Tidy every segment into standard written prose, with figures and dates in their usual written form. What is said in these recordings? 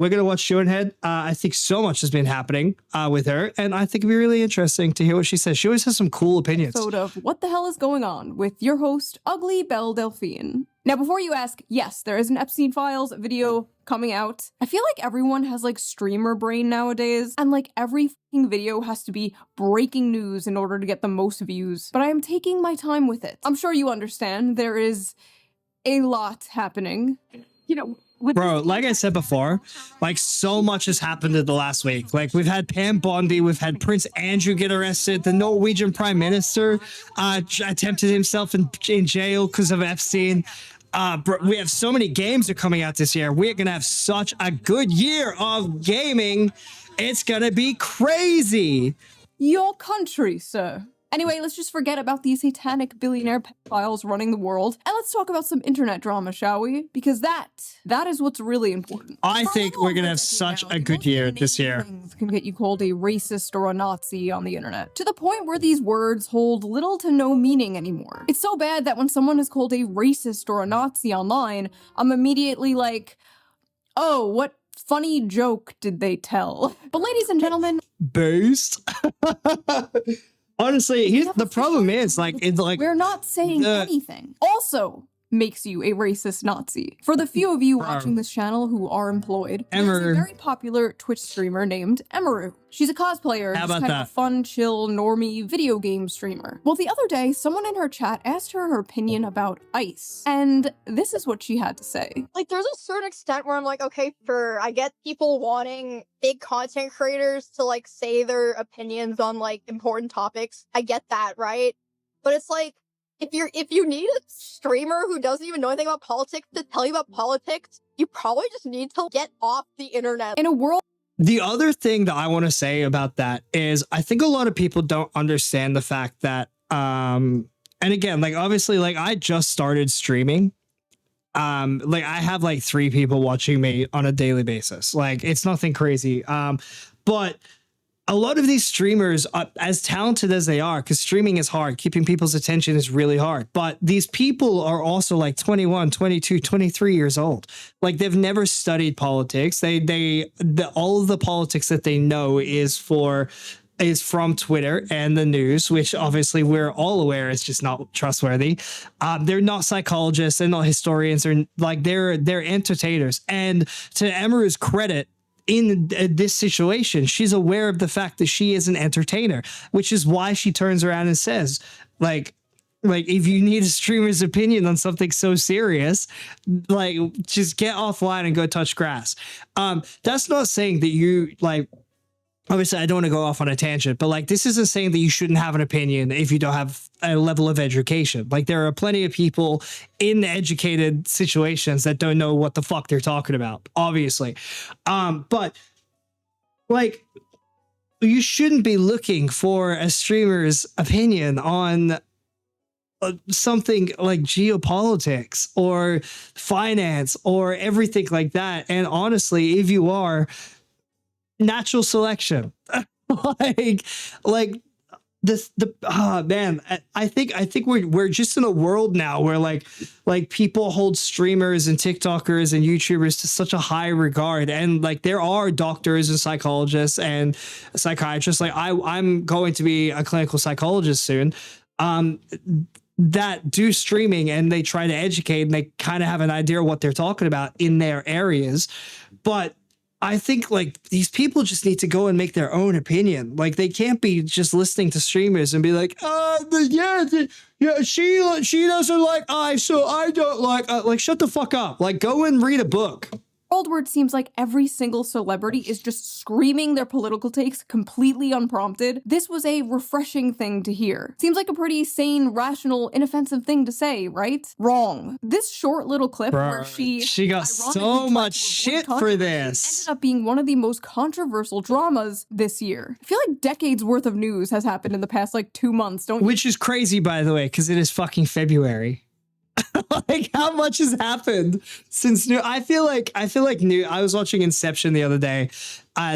We're going to watch Sh0eonHead. I think so much has been happening with her, and I think it'd be really interesting to hear what she says. She always has some cool opinions. Episode of What the Hell is Going On with your host, Ugly Belle Delphine. Now, before you ask, yes, there is an Epstein Files video coming out. I feel like everyone has like streamer brain nowadays, and like every fucking video has to be breaking news in order to get the most views. But I am taking my time with it. I'm sure you understand there is a lot happening. You know, bro, like I said before, like so much has happened in the last week. Like we've had Pam Bondi, we've had Prince Andrew get arrested, the Norwegian Prime Minister attempted himself in jail because of Epstein. We have so many games that are coming out this year. We're gonna have such a good year of gaming. It's gonna be crazy. Your country, sir. Anyway, let's just forget about these satanic billionaire pedophiles running the world, and let's talk about some internet drama, shall we? Because that is what's really important. I think we're gonna have such a good year this year. Things can get you called a racist or a Nazi on the internet, to the point where these words hold little to no meaning anymore. It's so bad that when someone is called a racist or a Nazi online, I'm immediately like, oh, what funny joke did they tell? But ladies and gentlemen, Boost. Honestly, the problem is, like, it's like we're not saying anything. Also makes you a racist Nazi. For the few of you watching this channel who are employed, there's a very popular Twitch streamer named Emaru. She's a cosplayer, just kind of a fun, chill, normie video game streamer. Well, the other day, someone in her chat asked her opinion about ice, and this is what she had to say. Like, there's a certain extent where I'm like, okay, I get people wanting big content creators to, like, say their opinions on, like, important topics. I get that, right? But it's like, if you need a streamer who doesn't even know anything about politics to tell you about politics, you probably just need to get off the internet. In a world. The other thing that I want to say about that is I think a lot of people don't understand the fact that, and again, like, obviously, like, I just started streaming. Like, I have like 3 people watching me on a daily basis. Like, it's nothing crazy. But a lot of these streamers, as talented as they are, because streaming is hard, keeping people's attention is really hard. But these people are also like 21, 22, 23 years old. Like, they've never studied politics. All of the politics that they know is from Twitter and the news, which obviously we're all aware is just not trustworthy. They're not psychologists, they're not historians, they're entertainers. And to Emaru's credit, in this situation, she's aware of the fact that she is an entertainer, which is why she turns around and says, like if you need a streamer's opinion on something so serious, like, just get offline and go touch grass. That's not saying that you, like, obviously I don't want to go off on a tangent, but like, this isn't saying that you shouldn't have an opinion if you don't have a level of education. Like, there are plenty of people in educated situations that don't know what the fuck they're talking about, obviously. But like, you shouldn't be looking for a streamer's opinion on something like geopolitics or finance or everything like that. And honestly, if you are, natural selection, like this, man, I think we're just in a world now where like people hold streamers and TikTokers and YouTubers to such a high regard, and like, there are doctors and psychologists and psychiatrists. Like, I'm going to be a clinical psychologist soon, that do streaming, and they try to educate, and they kind of have an idea of what they're talking about in their areas. But I think like these people just need to go and make their own opinion. Like, they can't be just listening to streamers and be like, she doesn't like ice, so I don't like, shut the fuck up. Like, go and read a book. World where it seems like every single celebrity is just screaming their political takes completely unprompted. This was a refreshing thing to hear. Seems like a pretty sane, rational, inoffensive thing to say, right? Wrong. This short little clip where she got so much shit for this ended up being one of the most controversial dramas this year. I feel like decades worth of news has happened in the past like 2 months, don't you? Which is crazy, by the way, because it is fucking February. Like, how much has happened since new? I feel like new. I was watching Inception the other day,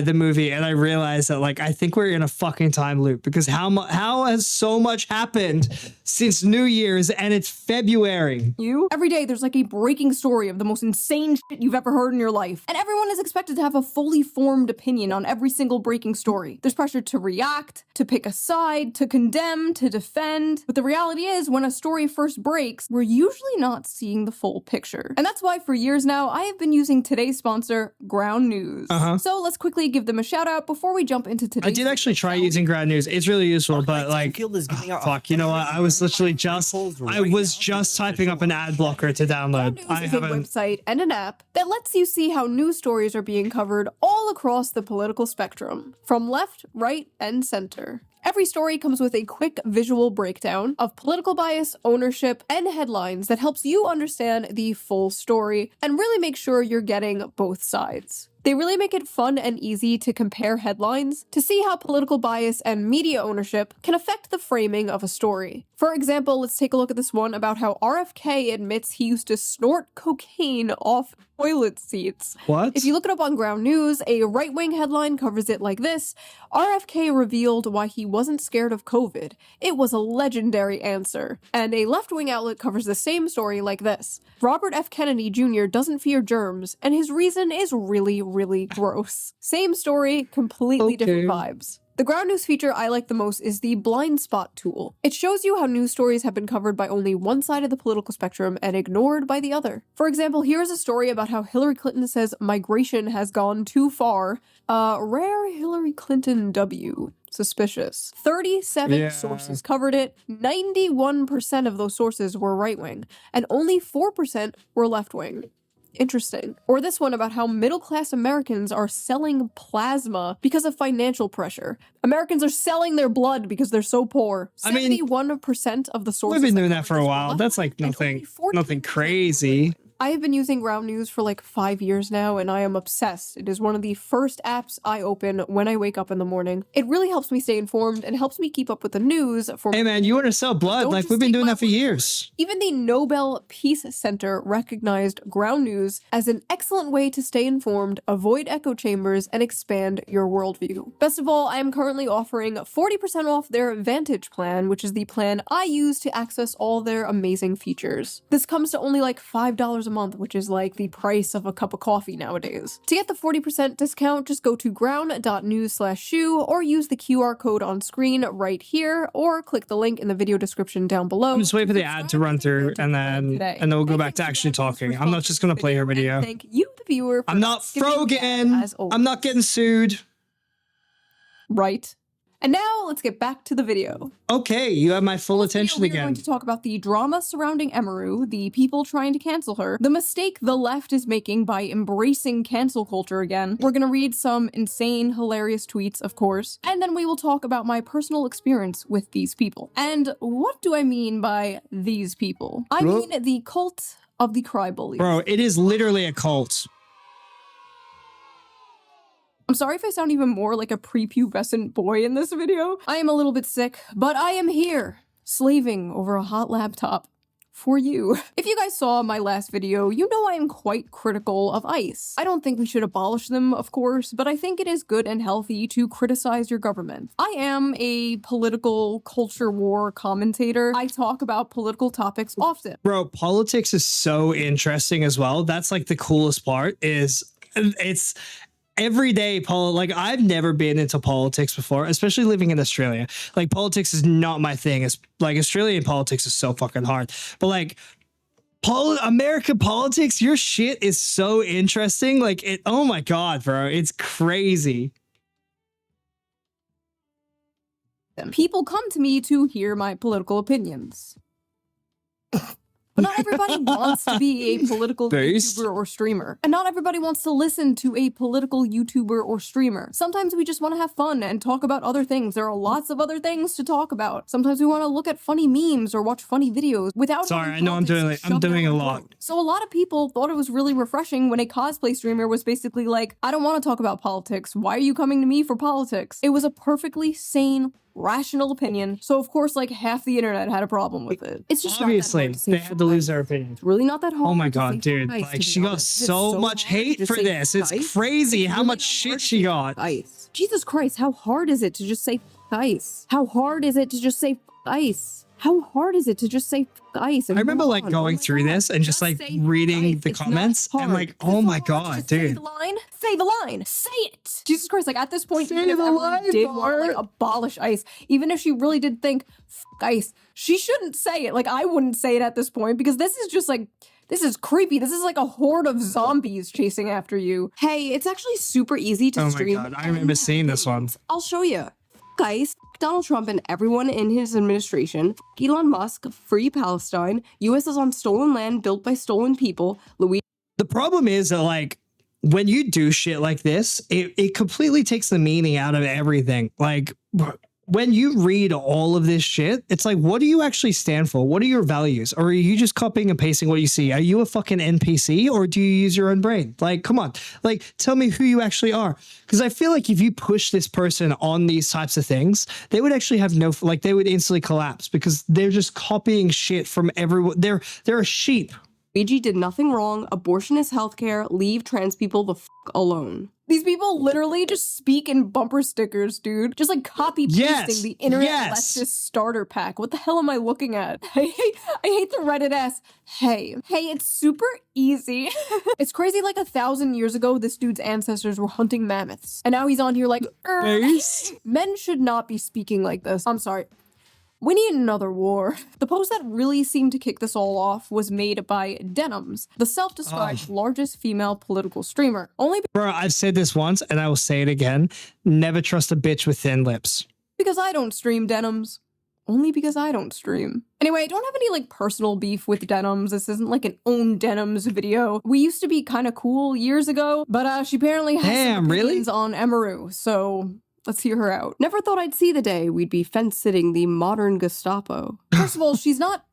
the movie, and I realized that like I think we're in a fucking time loop because how has so much happened since New Year's and it's February? Every day there's like a breaking story of the most insane shit you've ever heard in your life, and everyone is expected to have a fully formed opinion on every single breaking story. There's pressure to react, to pick a side, to condemn, to defend. But the reality is, when a story first breaks, we're usually not seeing the full picture. And that's why for years now, I have been using today's sponsor, Ground News. So let's quickly give them a shout out before we jump into today's. I did actually try using Ground News. It's really useful, but like, fuck, you know what? I was just typing up an ad blocker to download. Ground News is a website and an app that lets you see how news stories are being covered all across the political spectrum, from left, right, and center. Every story comes with a quick visual breakdown of political bias, ownership, and headlines that helps you understand the full story and really make sure you're getting both sides. They really make it fun and easy to compare headlines to see how political bias and media ownership can affect the framing of a story. For example, let's take a look at this one about how RFK admits he used to snort cocaine off toilet seats. What? If you look it up on Ground News, a right-wing headline covers it like this: RFK revealed why he wasn't scared of COVID. It was a legendary answer. And a left-wing outlet covers the same story like this: Robert F. Kennedy Jr. doesn't fear germs, and his reason is really gross. Same story, completely different vibes. The Ground News feature I like the most is the blind spot tool. It shows you how news stories have been covered by only one side of the political spectrum and ignored by the other. For example, here is a story about how Hillary Clinton says migration has gone too far. Rare Hillary Clinton W. Suspicious. 37 sources covered it. 91% of those sources were right-wing, and only 4% were left-wing. Interesting. Or this one about how middle-class Americans are selling plasma because of financial pressure. Americans are selling their blood because they're so poor. 71% of the sources. We've been doing that for a while. That's like nothing crazy. I have been using Ground News for like 5 years now, and I am obsessed. It is one of the first apps I open when I wake up in the morning. It really helps me stay informed and helps me keep up with the news. Hey man, you want to sell blood? Like, we've been doing that for years. Even the Nobel Peace Center recognized Ground News as an excellent way to stay informed, avoid echo chambers, and expand your worldview. Best of all, I am currently offering 40% off their Vantage plan, which is the plan I use to access all their amazing features. This comes to only like $5 a month, which is like the price of a cup of coffee nowadays. To get the 40% discount, just go to ground.news/shoe or use the QR code on screen right here, or click the link in the video description down below. I'm just waiting for the ad to run through, and then we'll go back to actually talking. I'm not just gonna play her video. Thank you, the viewer. I'm not Frogan. I'm not getting sued. Right. And now let's get back to the video. Okay, you have my full attention We're again. going to talk about the drama surrounding Emaru, the people trying to cancel her, the mistake the left is making by embracing cancel culture again. We're gonna read some insane, hilarious tweets, of course, and then we will talk about my personal experience with these people. And what do I mean by these people? I mean the cult of the crybabies. Bro, it is literally a cult. I'm sorry if I sound even more like a prepubescent boy in this video. I am a little bit sick, but I am here, slaving over a hot laptop for you. If you guys saw my last video, you know I am quite critical of ICE. I don't think we should abolish them, of course, but I think it is good and healthy to criticize your government. I am a political culture war commentator. I talk about political topics often. Bro, politics is so interesting as well. That's like the coolest part is it's everyday like I've never been into politics before, especially living in Australia. Like, politics is not my thing. It's like Australian politics is so fucking hard. But like American politics, your shit is so interesting. Like, it, oh my God, bro, it's crazy. People come to me to hear my political opinions. But not everybody wants to be a political YouTuber or streamer. And not everybody wants to listen to a political YouTuber or streamer. Sometimes we just want to have fun and talk about other things. There are lots of other things to talk about. Sometimes we want to look at funny memes or watch funny videos without— Sorry, I know I'm doing a lot. So a lot of people thought it was really refreshing when a cosplay streamer was basically like, I don't want to talk about politics. Why are you coming to me for politics? It was a perfectly sane rational opinion. So of course, like half the internet had a problem with it. It's just Obviously, not that hard to say they had to lose their opinion. It's really not that hard. Oh my to say god, dude. ice, Like, to be she got honest. It's so much hard to hate just for say this. It's ice. crazy It's how really much not shit hard to she say got. Ice. Jesus Christ, how hard is it to just say ice? How hard is it to just say ice? How hard is it to just say ice? I remember like going through this and just like reading the comments and like, oh my god, Say dude. the line. Say the line. Say it. Jesus Christ! Like at this point, Say even if the everyone line, did want to like Bart. abolish ice, even if she really did think ice, she shouldn't say it. Like I wouldn't say it at this point because this is just like. This is creepy. This is like a horde of zombies chasing after you. Hey, it's actually super easy to Oh my stream. god, I remember seeing this one. I'll show you. Guys, Donald Trump and everyone in his administration, Elon Musk, free Palestine, US is on stolen land built by stolen people, The problem is that like when you do shit like this, it completely takes the meaning out of everything. Like when you read all of this shit, it's like, what do you actually stand for? What are your values? Or are you just copying and pasting what you see? Are you a fucking NPC or do you use your own brain? Like, come on, like tell me who you actually are. Because I feel like if you push this person on these types of things, they would actually have no, like they would instantly collapse because they're just copying shit from everyone. They're a sheep. Luigi did nothing wrong. Abortion is healthcare. Leave trans people the alone. These people literally just speak in bumper stickers, dude. Just like copy pasting Yes, the internet yes. leftist starter pack. What the hell am I looking at? I hate the Reddit ass. Hey, it's super easy. It's crazy. Like 1,000 years ago, this dude's ancestors were hunting mammoths, and now he's on here like, Based. men should not be speaking like this. I'm sorry. We need another war. The post that really seemed to kick this all off was made by Denims, the self-described largest female political streamer. Only Bro, I've said this once and I will say it again. Never trust a bitch with thin lips. because I don't stream Denims. Only because I don't stream. Anyway, I don't have any like personal beef with Denims. This isn't like an own Denims video. We used to be kind of cool years ago, but she apparently has some opinions on Emaru, so let's hear her out. Never thought I'd see the day we'd be fence-sitting the modern Gestapo. First of all, she's not.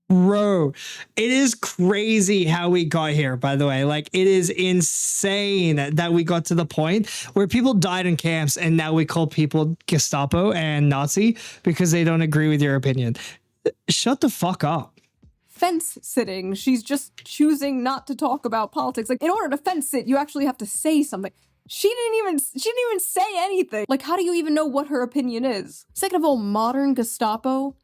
Bro, it is crazy how we got here, by the way. Like, it is insane that we got to the point where people died in camps and now we call people Gestapo and Nazi because they don't agree with your opinion. Shut the fuck up. Fence sitting. She's just choosing not to talk about politics. Like, in order to fence sit, you actually have to say something. She didn't even say anything. Like, how do you even know what her opinion is? Second of all, modern Gestapo.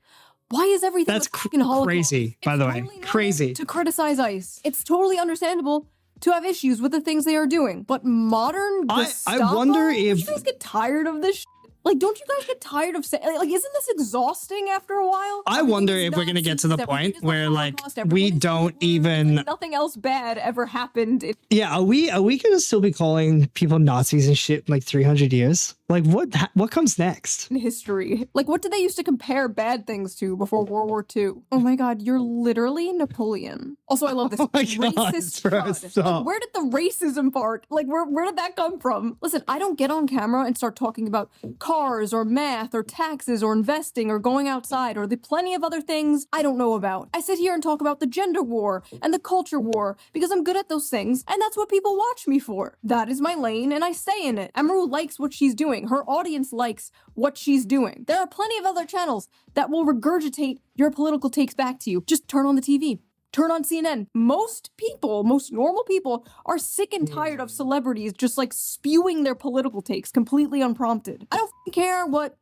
Why is everything That's fucking Holocaust? crazy, by the way. Totally Crazy. to criticize ICE. It's totally understandable to have issues with the things they are doing. But modern Gestapo? I wonder Don't if you guys get tired of this shit? Like, don't you guys get tired of saying, like, isn't this exhausting after a while? I Everything wonder is if we're gonna get to the Nazis, everything point is the where like Holocaust, we everyone is don't Hitler, even like, nothing else bad ever happened. Yeah, are we gonna still be calling people Nazis and shit in like 300 years? Like what comes next? In history. Like, what did they used to compare bad things to before World War II? Oh my god, you're literally Napoleon. Also, I love this. Oh my God, racist bro, crud. stop. Where did the racism part? Like, where did that come from? Listen, I don't get on camera and start talking about cars or math or taxes or investing or going outside or the plenty of other things I don't know about. I sit here and talk about the gender war and the culture war because I'm good at those things, and that's what people watch me for. That is my lane, and I stay in it. Emaru likes what she's doing. Her audience likes what she's doing. There are plenty of other channels that will regurgitate your political takes back to you. Just turn on the TV. Turn on CNN. Most people, most normal people, are sick and tired of celebrities just like spewing their political takes completely unprompted. I don't care what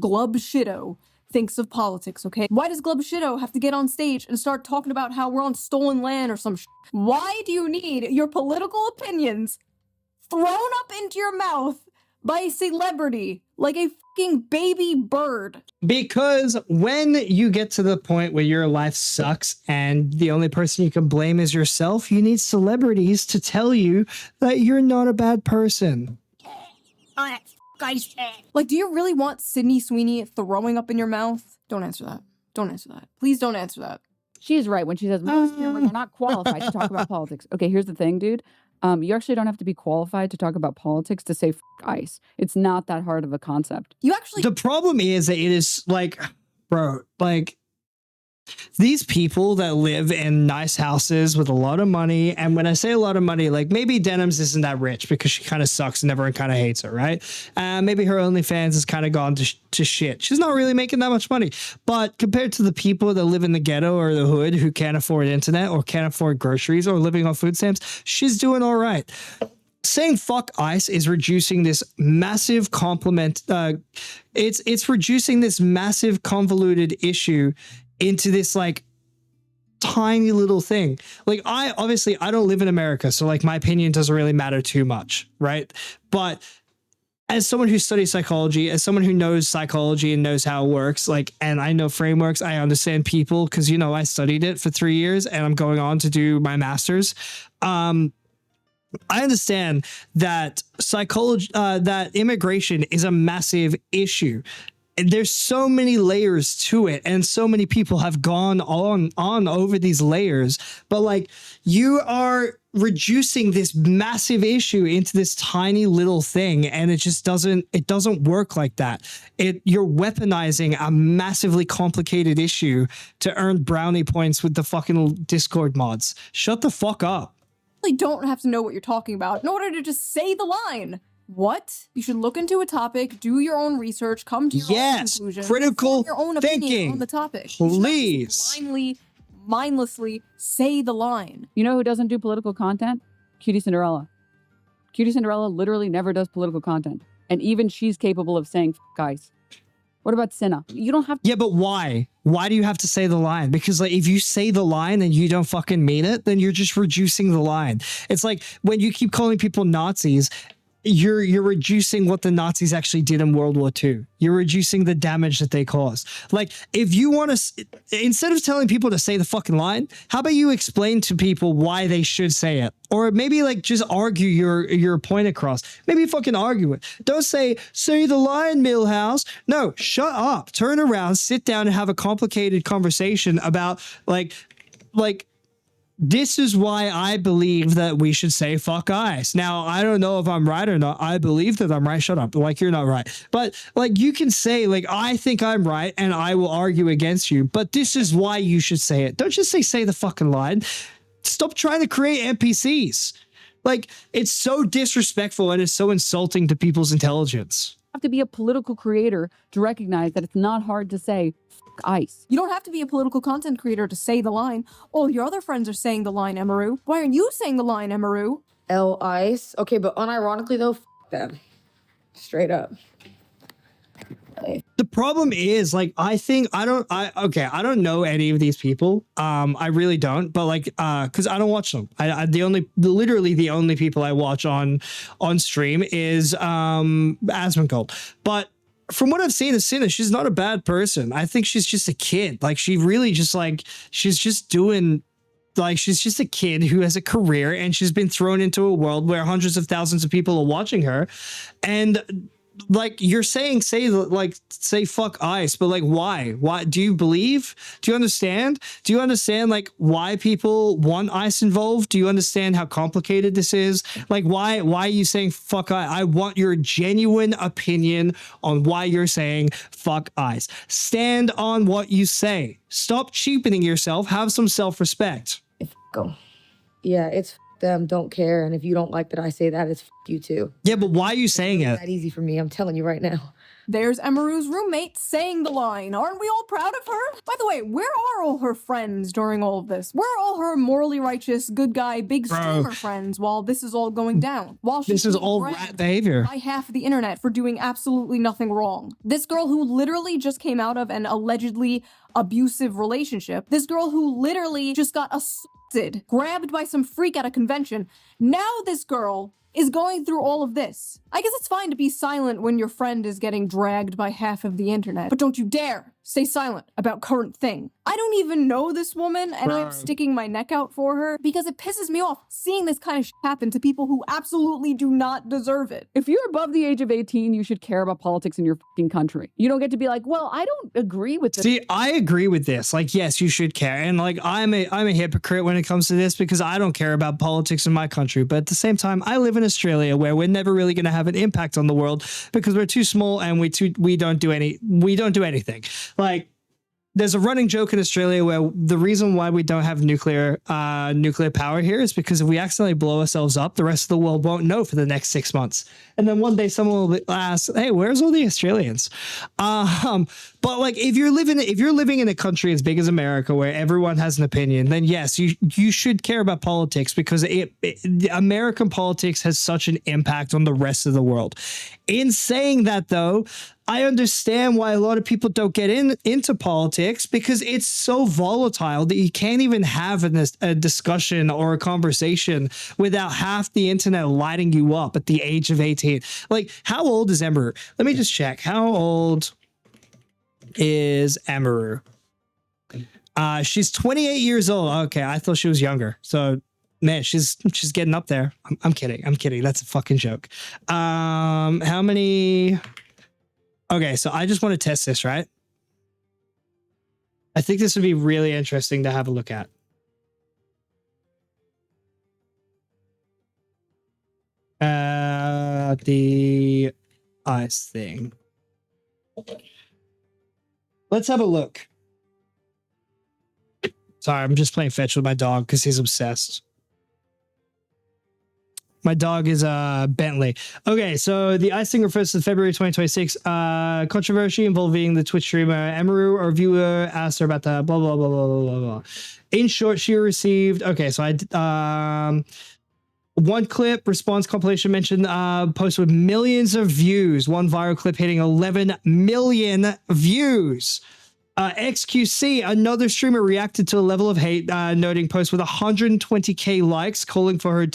Glub Sh0eon thinks of politics, okay? Why does Glub Sh0eon have to get on stage and start talking about how we're on stolen land or some shit? Why do you need your political opinions thrown up into your mouth by a celebrity like a fucking baby bird? Because when you get to the point where your life sucks and the only person you can blame is yourself, you need celebrities to tell you that you're not a bad person. Like, do you really want Sydney Sweeney throwing up in your mouth? Don't answer that. Don't answer that. Please don't answer that. She is right when she says most streamers are not qualified to talk about politics. Okay, here's the thing, dude. You actually don't have to be qualified to talk about politics to say ICE. It's not that hard of a concept. You actually The problem is that it is like, bro, like these people that live in nice houses with a lot of money, and when I say a lot of money, like maybe Denims isn't that rich because she kind of sucks and everyone kind of hates her, right? Maybe her OnlyFans has kind of gone to shit. She's not really making that much money, but compared to the people that live in the ghetto or the hood who can't afford internet or can't afford groceries or living on food stamps, she's doing all right. Saying fuck ICE is reducing this massive it's reducing this massive convoluted issue into this like tiny little thing. Like I don't live in America, so like my opinion doesn't really matter too much, right? But as someone who studies psychology, as someone who knows psychology and knows how it works, like, and I know frameworks, I understand people because, you know, I studied it for 3 years and I'm going on to do my master's. I understand that psychology, that immigration is a massive issue. There's so many layers to it, and so many people have gone on over these layers. But like, you are reducing this massive issue into this tiny little thing, and it just doesn't work like that. You're weaponizing a massively complicated issue to earn brownie points with the fucking Discord mods. Shut the fuck up. Don't have to know what you're talking about in order to just say the line. What? You should look into a topic, do your own research, come to your own conclusion, critical your own thinking opinion on the topic. Please. Blindly, mindlessly say the line. You know who doesn't do political content? Cutie Cinderella. Cutie Cinderella literally never does political content. And even she's capable of saying guys. What about Cinna? You don't have to. Yeah, but why? Why do you have to say the line? Because like if you say the line and you don't fucking mean it, then you're just reducing the line. It's like when you keep calling people Nazis, you're reducing what the Nazis actually did in World War II. You're reducing the damage that they caused. Like, if you want to, instead of telling people to say the fucking line, how about you explain to people why they should say it? Or maybe like just argue your point across. Maybe fucking argue it. Don't say the line, Millhouse. No, shut up. Turn around, sit down and have a complicated conversation about like, this is why I believe that we should say fuck ICE. Now, I don't know if I'm right or not. I believe that I'm right. Shut up. Like, you're not right. But like, you can say like, I think I'm right and I will argue against you, but this is why you should say it. Don't just say the fucking line. Stop trying to create NPCs. Like, it's so disrespectful and it's so insulting to people's intelligence. Have to be a political creator to recognize that it's not hard to say ICE. You don't have to be a political content creator to say the line. All your other friends are saying the line, Emaru. Why aren't you saying the line, Emaru? ICE. Okay, but unironically though, them. Straight up. The problem is like, I don't know any of these people. I really don't, but like, cause I don't watch them. Literally the only people I watch on stream is, Asmongold. But from what I've seen of Cinna, she's not a bad person. I think she's just a kid. Like she really just like, she's just doing like, she's just a kid who has a career and she's been thrown into a world where hundreds of thousands of people are watching her. And like you're saying, say fuck ICE, but like, why do you believe? Do you understand like why people want ICE involved? Do you understand how complicated this is? Like, why are you saying fuck ICE? I want your genuine opinion on why you're saying fuck ICE. Stand on what you say. Stop cheapening yourself. Have some self-respect. Go. Yeah, it's them, don't care, and if you don't like that I say that, it's you too. Yeah, but why are you saying it? That easy for me, I'm telling you right now. There's Emaru's roommate saying the line. Aren't we all proud of her? By the way, where are all her friends during all of this? Where are all her morally righteous, good guy, big streamer friends while this is all going down? While this is all rat behavior by half the internet for doing absolutely nothing wrong. This girl who literally just came out of an allegedly abusive relationship. This girl who literally just got assaulted, grabbed by some freak at a convention. Now this girl is going through all of this. I guess it's fine to be silent when your friend is getting dragged by half of the internet, but don't you dare stay silent about current thing. I don't even know this woman, and I'm sticking my neck out for her because it pisses me off seeing this kind of shit happen to people who absolutely do not deserve it. If you're above the age of 18, you should care about politics in your fucking country. You don't get to be like, well, I don't agree with this. See, I agree with this. Like, yes, you should care. And like, I'm a hypocrite when it comes to this because I don't care about politics in my country. But at the same time, I live in Australia where we're never really going to have an impact on the world because we're too small and we don't do anything. Like, there's a running joke in Australia where the reason why we don't have nuclear power here is because if we accidentally blow ourselves up, the rest of the world won't know for the next 6 months. And then one day someone will ask, hey, where's all the Australians? But like if you're living in a country as big as America where everyone has an opinion, then yes, you should care about politics because American politics has such an impact on the rest of the world. In saying that though, I understand why a lot of people don't get into politics because it's so volatile that you can't even have a discussion or a conversation without half the internet lighting you up at the age of 18. Like, how old is Emaru? Let me just check. How old is Emaru? She's 28 years old. Okay, I thought she was younger. So, man, she's getting up there. I'm kidding. That's a fucking joke. How many... Okay, so I just want to test this, right? I think this would be really interesting to have a look at. The ice thing. Let's have a look. Sorry, I'm just playing fetch with my dog because he's obsessed. My dog is Bentley. Okay, so the ice thing refers to the February 2026 controversy involving the Twitch streamer Emaru. A viewer asked her about the blah, blah, blah, blah, blah, blah. In short, she received... Okay, so one clip response compilation mentioned post with millions of views. One viral clip hitting 11 million views. XQC, another streamer, reacted to a level of hate, noting post with 120k likes, calling for her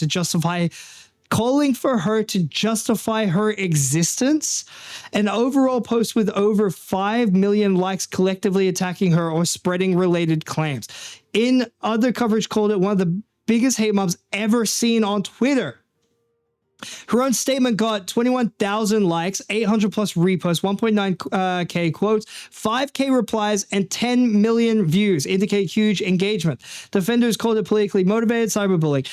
to justify her existence. An overall post with over 5 million likes collectively attacking her or spreading related claims. In other coverage, called it one of the biggest hate mobs ever seen on Twitter. Her own statement got 21,000 likes, 800 plus reposts, 1.9k quotes, 5k replies, and 10 million views, indicate huge engagement. Defenders called it politically motivated cyberbullying.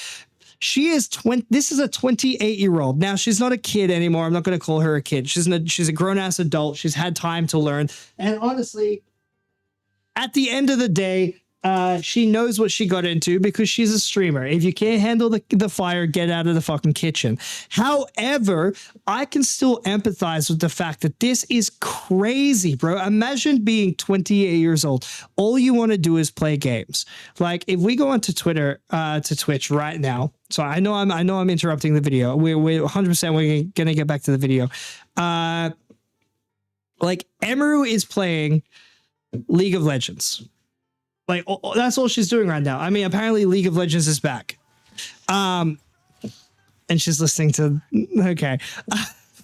She is this is a 28-year-old. Now, she's not a kid anymore. I'm not going to call her a kid. She's a grown-ass adult. She's had time to learn. And honestly, at the end of the day, she knows what she got into because she's a streamer. If you can't handle the fire, get out of the fucking kitchen. However, I can still empathize with the fact that this is crazy, bro. Imagine being 28 years old. All you want to do is play games. Like if we go onto Twitter, to Twitch right now. So I know I'm interrupting the video. We're 100% we're gonna get back to the video. Like Emaru is playing League of Legends. Like, that's all she's doing right now. I mean, apparently League of Legends is back. And she's listening to... Okay.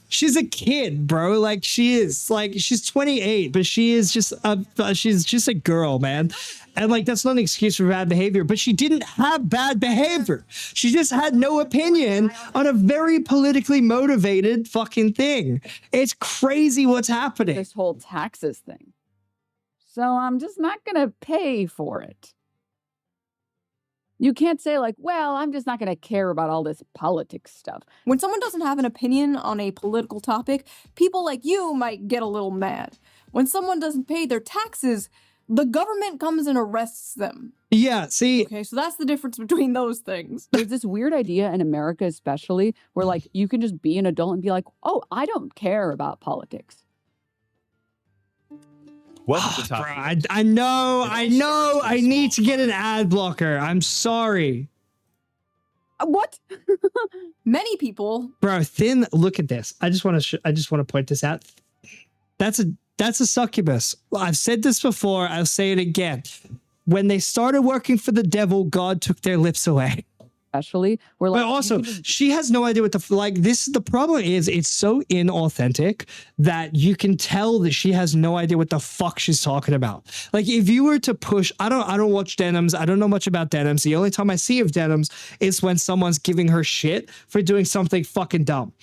She's a kid, bro. Like, she's 28, but she's just a girl, man. And, like, that's not an excuse for bad behavior, but she didn't have bad behavior. She just had no opinion on a very politically motivated fucking thing. It's crazy what's happening. This whole taxes thing. So I'm just not going to pay for it. You can't say like, well, I'm just not going to care about all this politics stuff. When someone doesn't have an opinion on a political topic, people like you might get a little mad. When someone doesn't pay their taxes, the government comes and arrests them. Yeah, see. Okay, so that's the difference between those things. There's this weird idea in America especially where like you can just be an adult and be like, oh, I don't care about politics. What's the top? Bro, I know. I need to get an ad blocker. I'm sorry. What? Many people, Bro, Thin, look at this. I just want to point this out. That's a succubus. I've said this before. I'll say it again. When they started working for the devil, God took their lips away. Especially where like but also she has no idea what this is the problem is it's so inauthentic that you can tell that she has no idea what the fuck she's talking about. Like if you were to push, I don't watch denims. I don't know much about denims. The only time I see of denims is when someone's giving her shit for doing something fucking dumb.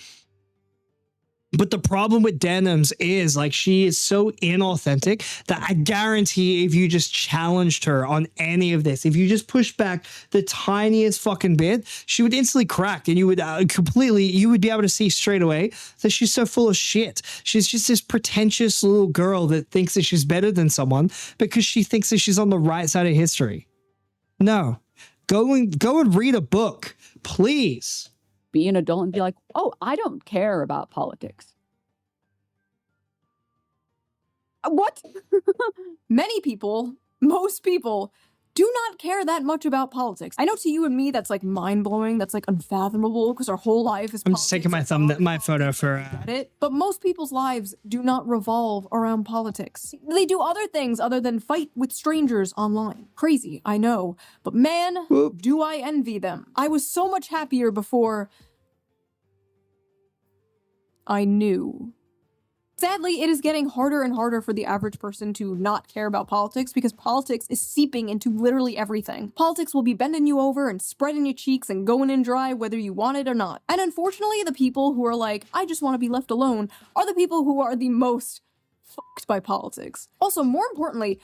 But the problem with Denims is like she is so inauthentic that I guarantee if you just challenged her on any of this, if you just pushed back the tiniest fucking bit, she would instantly crack, and you would you would be able to see straight away that she's so full of shit. She's just this pretentious little girl that thinks that she's better than someone because she thinks that she's on the right side of history. No, go and read a book, please. Be an adult and be like, oh, I don't care about politics. What? Many people, most people, do not care that much about politics. I know to you and me that's like mind-blowing, that's like unfathomable because our whole life is I'm just taking my my photo for it. But most people's lives do not revolve around politics. They do other things other than fight with strangers online. Crazy, I know. But man, do I envy them. I was so much happier before I knew. Sadly, it is getting harder and harder for the average person to not care about politics because politics is seeping into literally everything. Politics will be bending you over and spreading your cheeks and going in dry whether you want it or not. And unfortunately, the people who are like, I just want to be left alone, are the people who are the most fucked by politics. Also, more importantly,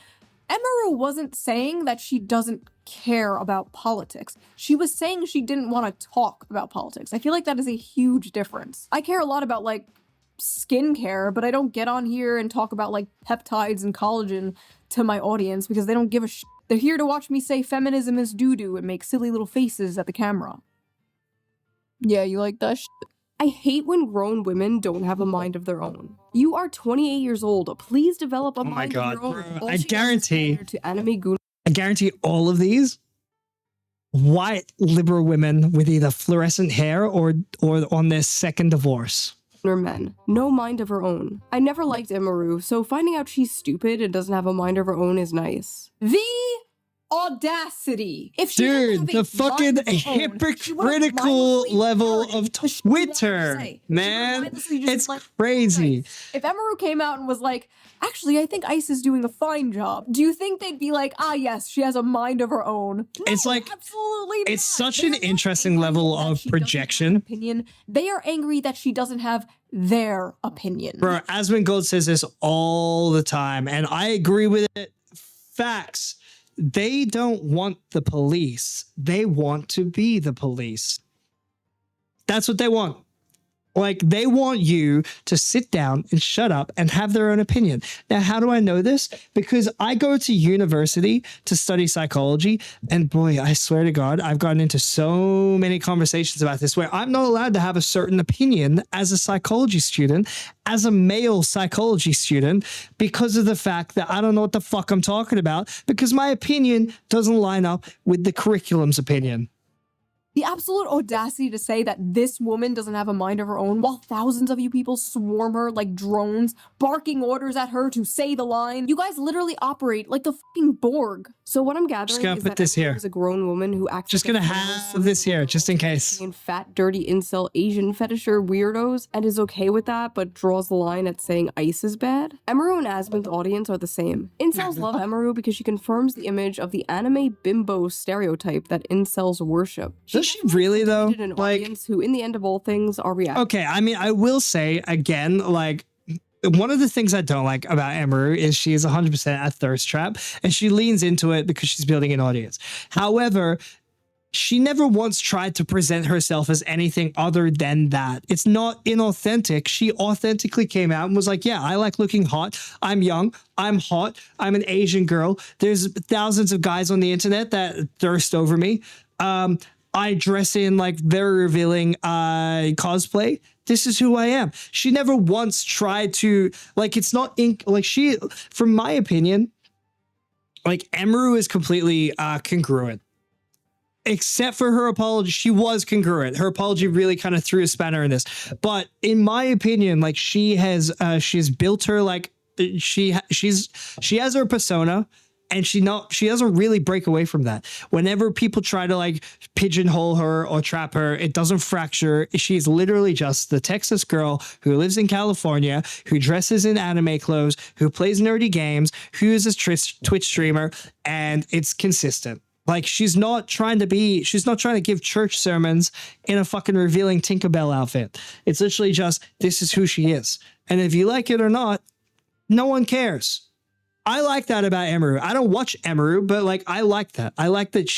Emiru wasn't saying that she doesn't care about politics. She was saying she didn't want to talk about politics. I feel like that is a huge difference. I care a lot about like skincare, but I don't get on here and talk about like peptides and collagen to my audience because they don't give a shit. They're here to watch me say feminism is doo-doo and make silly little faces at the camera. Yeah, you like that shit? I hate when grown women don't have a mind of their own. You are 28 years old. Please develop a mind of your own. Bro, I guarantee to anime goon. I guarantee all of these white liberal women with either fluorescent hair or on their second divorce. Men. No mind of her own. I never liked Emiru, so finding out she's stupid and doesn't have a mind of her own is nice. The audacity. If she dude, the fucking hypocritical level of Twitter, man. It's like, crazy. If Emiru came out and was like, actually, I think ICE is doing a fine job, do you think they'd be like, ah, yes, she has a mind of her own? No, it's like, absolutely not. It's such an interesting level of projection. Opinion. They are angry that she doesn't have their opinion. Bro, Asmongold says this all the time, and I agree with it. Facts. They don't want the police. They want to be the police. That's what they want. Like, they want you to sit down and shut up and have their own opinion. Now, how do I know this? Because I go to university to study psychology, and boy, I swear to God, I've gotten into so many conversations about this where I'm not allowed to have a certain opinion as a psychology student, as a male psychology student, because of the fact that I don't know what the fuck I'm talking about, because my opinion doesn't line up with the curriculum's opinion. The absolute audacity to say that this woman doesn't have a mind of her own while thousands of you people swarm her like drones, barking orders at her to say the line. You guys literally operate like the fucking Borg. So what I'm gathering is that Emily is a grown woman who acts just gonna have this here, just in case. Fat, dirty incel Asian fetisher weirdos and is okay with that, but draws the line at saying ICE is bad. Emiru and Asmon's audience are the same. Incels love Emiru because she confirms the image of the anime bimbo stereotype that incels worship. Does she really though? An audience who, in the end of all things, are reacting. Okay, I mean, I will say again, like, one of the things I don't like about Emiru is she is 100% a thirst trap, and she leans into it because she's building an audience. However, she never once tried to present herself as anything other than that. It's not inauthentic. She authentically came out and was like, yeah, I like looking hot. I'm young. I'm hot. I'm an Asian girl. There's thousands of guys on the internet that thirst over me. I dress in like very revealing cosplay. This is who I am. She never once tried to, like, it's not like she, from my opinion, like Emiru is completely congruent. Except for her apology, she was congruent. Her apology really kind of threw a spanner in this. But in my opinion, like she's built her, like she has her persona. And she doesn't really break away from that. Whenever people try to like pigeonhole her or trap her, it doesn't fracture. She's literally just the Texas girl who lives in California, who dresses in anime clothes, who plays nerdy games, who is a Twitch streamer, and it's consistent. Like she's not trying to give church sermons in a fucking revealing Tinkerbell outfit. It's literally just, this is who she is. And if you like it or not, no one cares. I like that about Emeru. I don't watch Emeru, but like I like that. I like that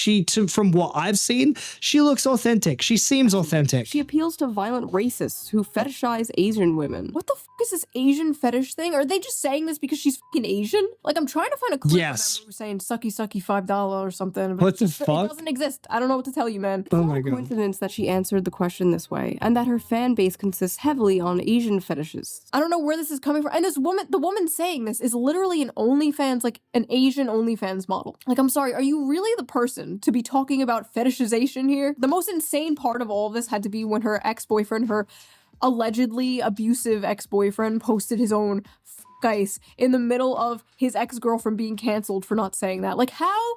from what I've seen, she looks authentic. She seems authentic. She appeals to violent racists who fetishize Asian women. What the fuck is this Asian fetish thing? Are they just saying this because she's fucking Asian? Like I'm trying to find a clip Yes. of Emeru saying sucky sucky $5 or something. But What the fuck? It doesn't exist. I don't know what to tell you, man. Oh my God. Coincidence that she answered the question this way, and that her fan base consists heavily on Asian fetishes. I don't know where this is coming from. And the woman saying this is literally an OnlyFans, like an Asian OnlyFans model. Like, I'm sorry, are you really the person to be talking about fetishization here? The most insane part of all of this had to be when her ex-boyfriend, her allegedly abusive ex-boyfriend, posted his own ice in the middle of his ex-girlfriend being canceled for not saying that. Like, how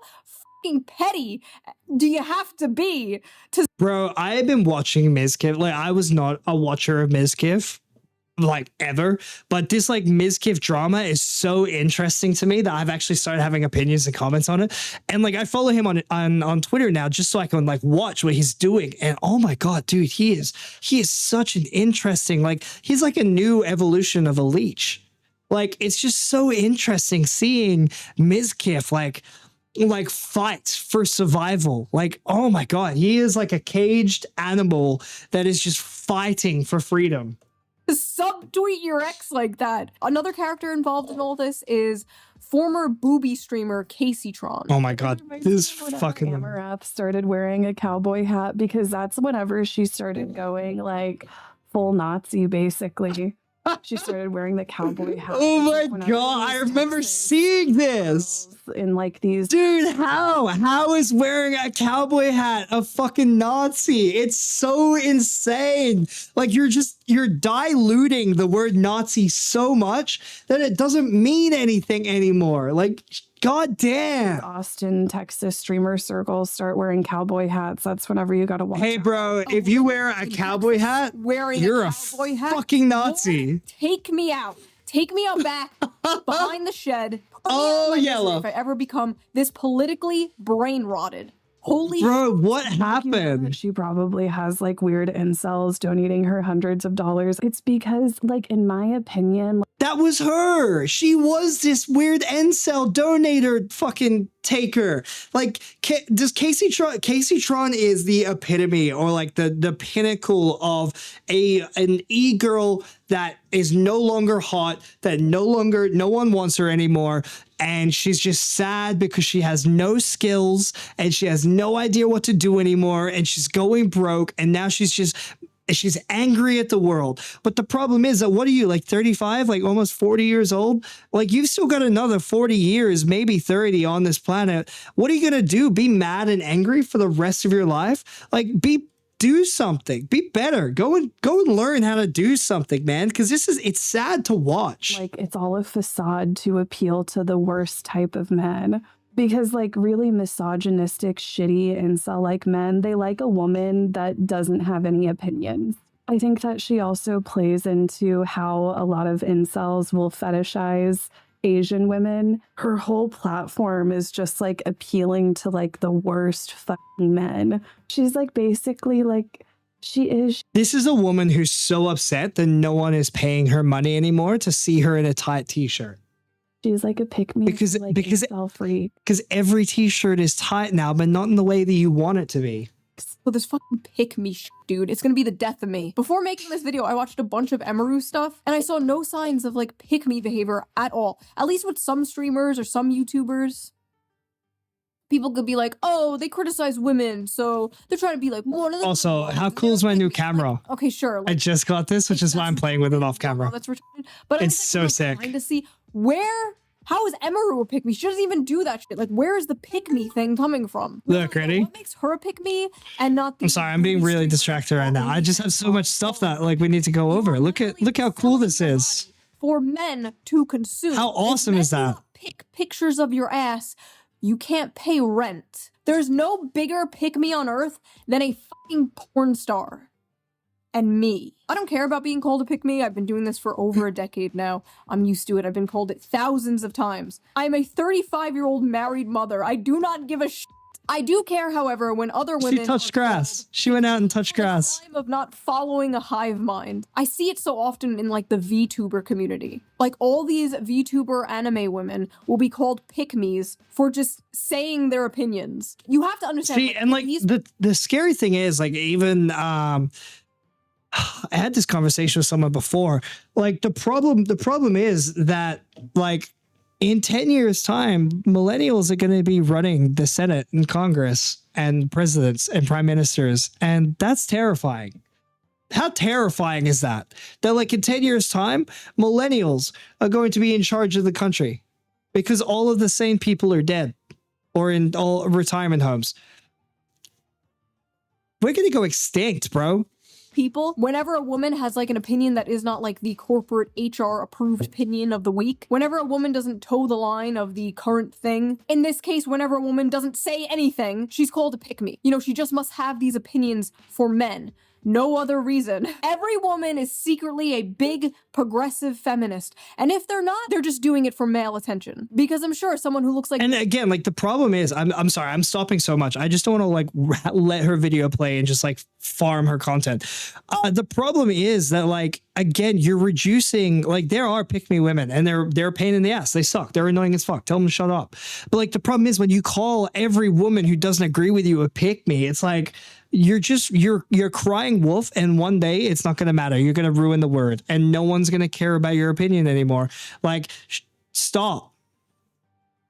fucking petty do you have to be to— Bro, I have been watching Mizkif. Like, I was not a watcher of Mizkif, like, ever. But this, like, Mizkif drama is so interesting to me that I've actually started having opinions and comments on it. And, like, I follow him on Twitter now just so I can, like, watch what he's doing. And, oh, my God, dude, he is such an interesting, like, he's like a new evolution of a leech. Like, it's just so interesting seeing Mizkif, like fight for survival. Like, oh my God, he is like a caged animal that is just fighting for freedom. subtweet your ex like that. Another character involved in all this is former booby streamer Casey Tron. Oh my God, this fucking Amarath started wearing a cowboy hat because that's whenever she started going like full Nazi, basically. She started wearing the cowboy hat. Oh my Like, God, I remember seeing this. in like these. Dude, how is wearing a cowboy hat a fucking Nazi? It's so insane. Like you're diluting the word Nazi so much that it doesn't mean anything anymore. Like, God damn. Austin, Texas streamer circles start wearing cowboy hats. That's whenever you gotta watch. Hey, bro, if you wear a cowboy hat, you're a fucking Nazi. Lord, take me out. Take me out back behind the shed. Oh, yellow. If I ever become this politically brain rotted. Holy bro, what You know happened? that she probably has like weird incels donating her hundreds of dollars. It's because, like, in my opinion, That was her. She was this weird incel donator fucking taker. Like, does Casey Tron is the epitome or like the pinnacle of an e-girl that is no longer hot, that no one wants her anymore. And she's just sad because she has no skills and she has no idea what to do anymore. And she's going broke. And now she's angry at the world. But the problem is that what are you, like 35, like almost 40 years old? Like you've still got another 40 years, maybe 30 on this planet. What are you going to do? Be mad and angry for the rest of your life? Like do something, be better, go and learn how to do something, man. Cause it's sad to watch. like, it's all a facade to appeal to the worst type of men. Because, like, really misogynistic, shitty incel-like men, they like a woman that doesn't have any opinions. I think that she also plays into how a lot of incels will fetishize Asian women. Her whole platform is just, like, appealing to, like, the worst fucking men. She's, like, basically, like, This is a woman who's so upset that no one is paying her money anymore to see her in a tight t-shirt. she's like a pick-me, Because- like, because- incel freak. Because every t-shirt is tight now, but not in the way that you want it to be. So this fucking pick me dude, it's gonna be the death of me. Before making this video, I watched a bunch of Emeru stuff and I saw no signs of like pick me behavior at all. At least with some streamers or some YouTubers. People could be like, oh, they criticize women, so they're trying to be like one of the— Also, how cool is my new camera? Okay, sure. I Like, just got this, which is why I'm playing with it off camera. that's retarded. But It's so sick. Trying to see how is Emeru a pick me? She doesn't even do that shit. Like, where is the pick me thing coming from? Look, ready? What makes her a pick me and not the— I'm sorry, I'm being really distracted right now. I just have so much stuff that like we need to go over. Look how cool this is. For men to consume. How awesome If men is that? do not pick pictures of your ass, you can't pay rent. There's no bigger pick me on earth than a fucking porn star. And me. I don't care about being called a pick me. I've been doing this for over a decade now. I'm used to it. I've been called it thousands of times. I'm a 35-year-old married mother. I do not give a shit I do care, however, when other women She touched are grass. called She went out and touched for the grass. crime of not following a hive mind. I see it so often in like the VTuber community. Like all these VTuber anime women will be called pick-me's for just saying their opinions. You have to understand. See, and like these the scary thing is, like, even I had this conversation with someone before. Like the problem is that, like, in 10 years time, millennials are going to be running the Senate and Congress and presidents and prime ministers. And that's terrifying. How terrifying is that? That like in 10 years time, millennials are going to be in charge of the country because all of the same people are dead or in all retirement homes. We're going to go extinct, bro. people, whenever a woman has like an opinion that is not like the corporate HR approved opinion of the week, whenever a woman doesn't toe the line of the current thing, in this case, whenever a woman doesn't say anything, she's called a pick-me. You know, she just must have these opinions for men. No other reason. Every woman is secretly a big progressive feminist. And if they're not, they're just doing it for male attention. Because I'm sure someone who looks like— And again, like the problem is, I'm sorry, I'm stopping so much. I just don't want to like let her video play and just like farm her content. The problem is that like, again, you're reducing, like there are pick-me women and they're a pain in the ass. They suck. They're annoying as fuck. Tell them to shut up. But like the problem is when you call every woman who doesn't agree with you a pick-me, it's like, you're crying wolf, and one day it's not going to matter. You're going to ruin the word and no one's going to care about your opinion anymore. Like, stop.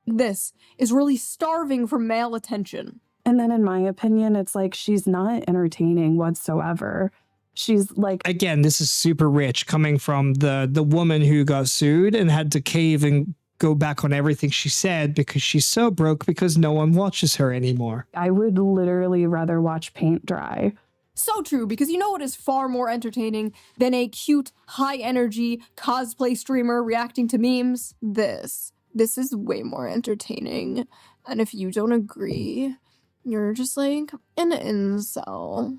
this is really starving for male attention. And then in my opinion, it's like she's not entertaining whatsoever. She's like, Again, this is super rich coming from the woman who got sued and had to cave and go back on everything she said because she's so broke because no one watches her anymore. I would literally rather watch paint dry. So true, because you know what is far more entertaining than a cute, high-energy cosplay streamer reacting to memes? This is way more entertaining. And if you don't agree, you're just like an incel.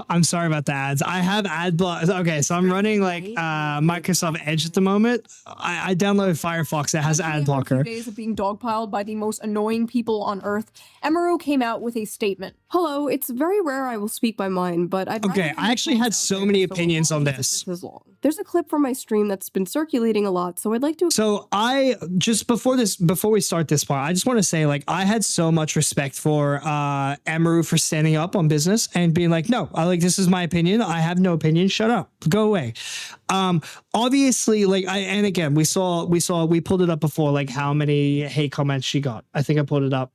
I'm sorry about the ads. I have ad block. Okay, so I'm running like Microsoft Edge at the moment. I downloaded Firefox that has ad After a few blocker. days of being dogpiled by the most annoying people on Earth, Emaru came out with a statement. Hello, it's very rare I will speak my mind, but I'd rather Okay, keep I actually my had thoughts so out many there, opinions on apologies if this. is long. There's a clip from my stream that's been circulating a lot, so I'd like to— So I just before we start this part, I just want to say like I had so much respect for Emaru for standing up on business and being like, no, this is my opinion. I have no opinion. Shut up. Go away. Obviously, like we pulled it up before, like how many hate comments she got. I think I pulled it up.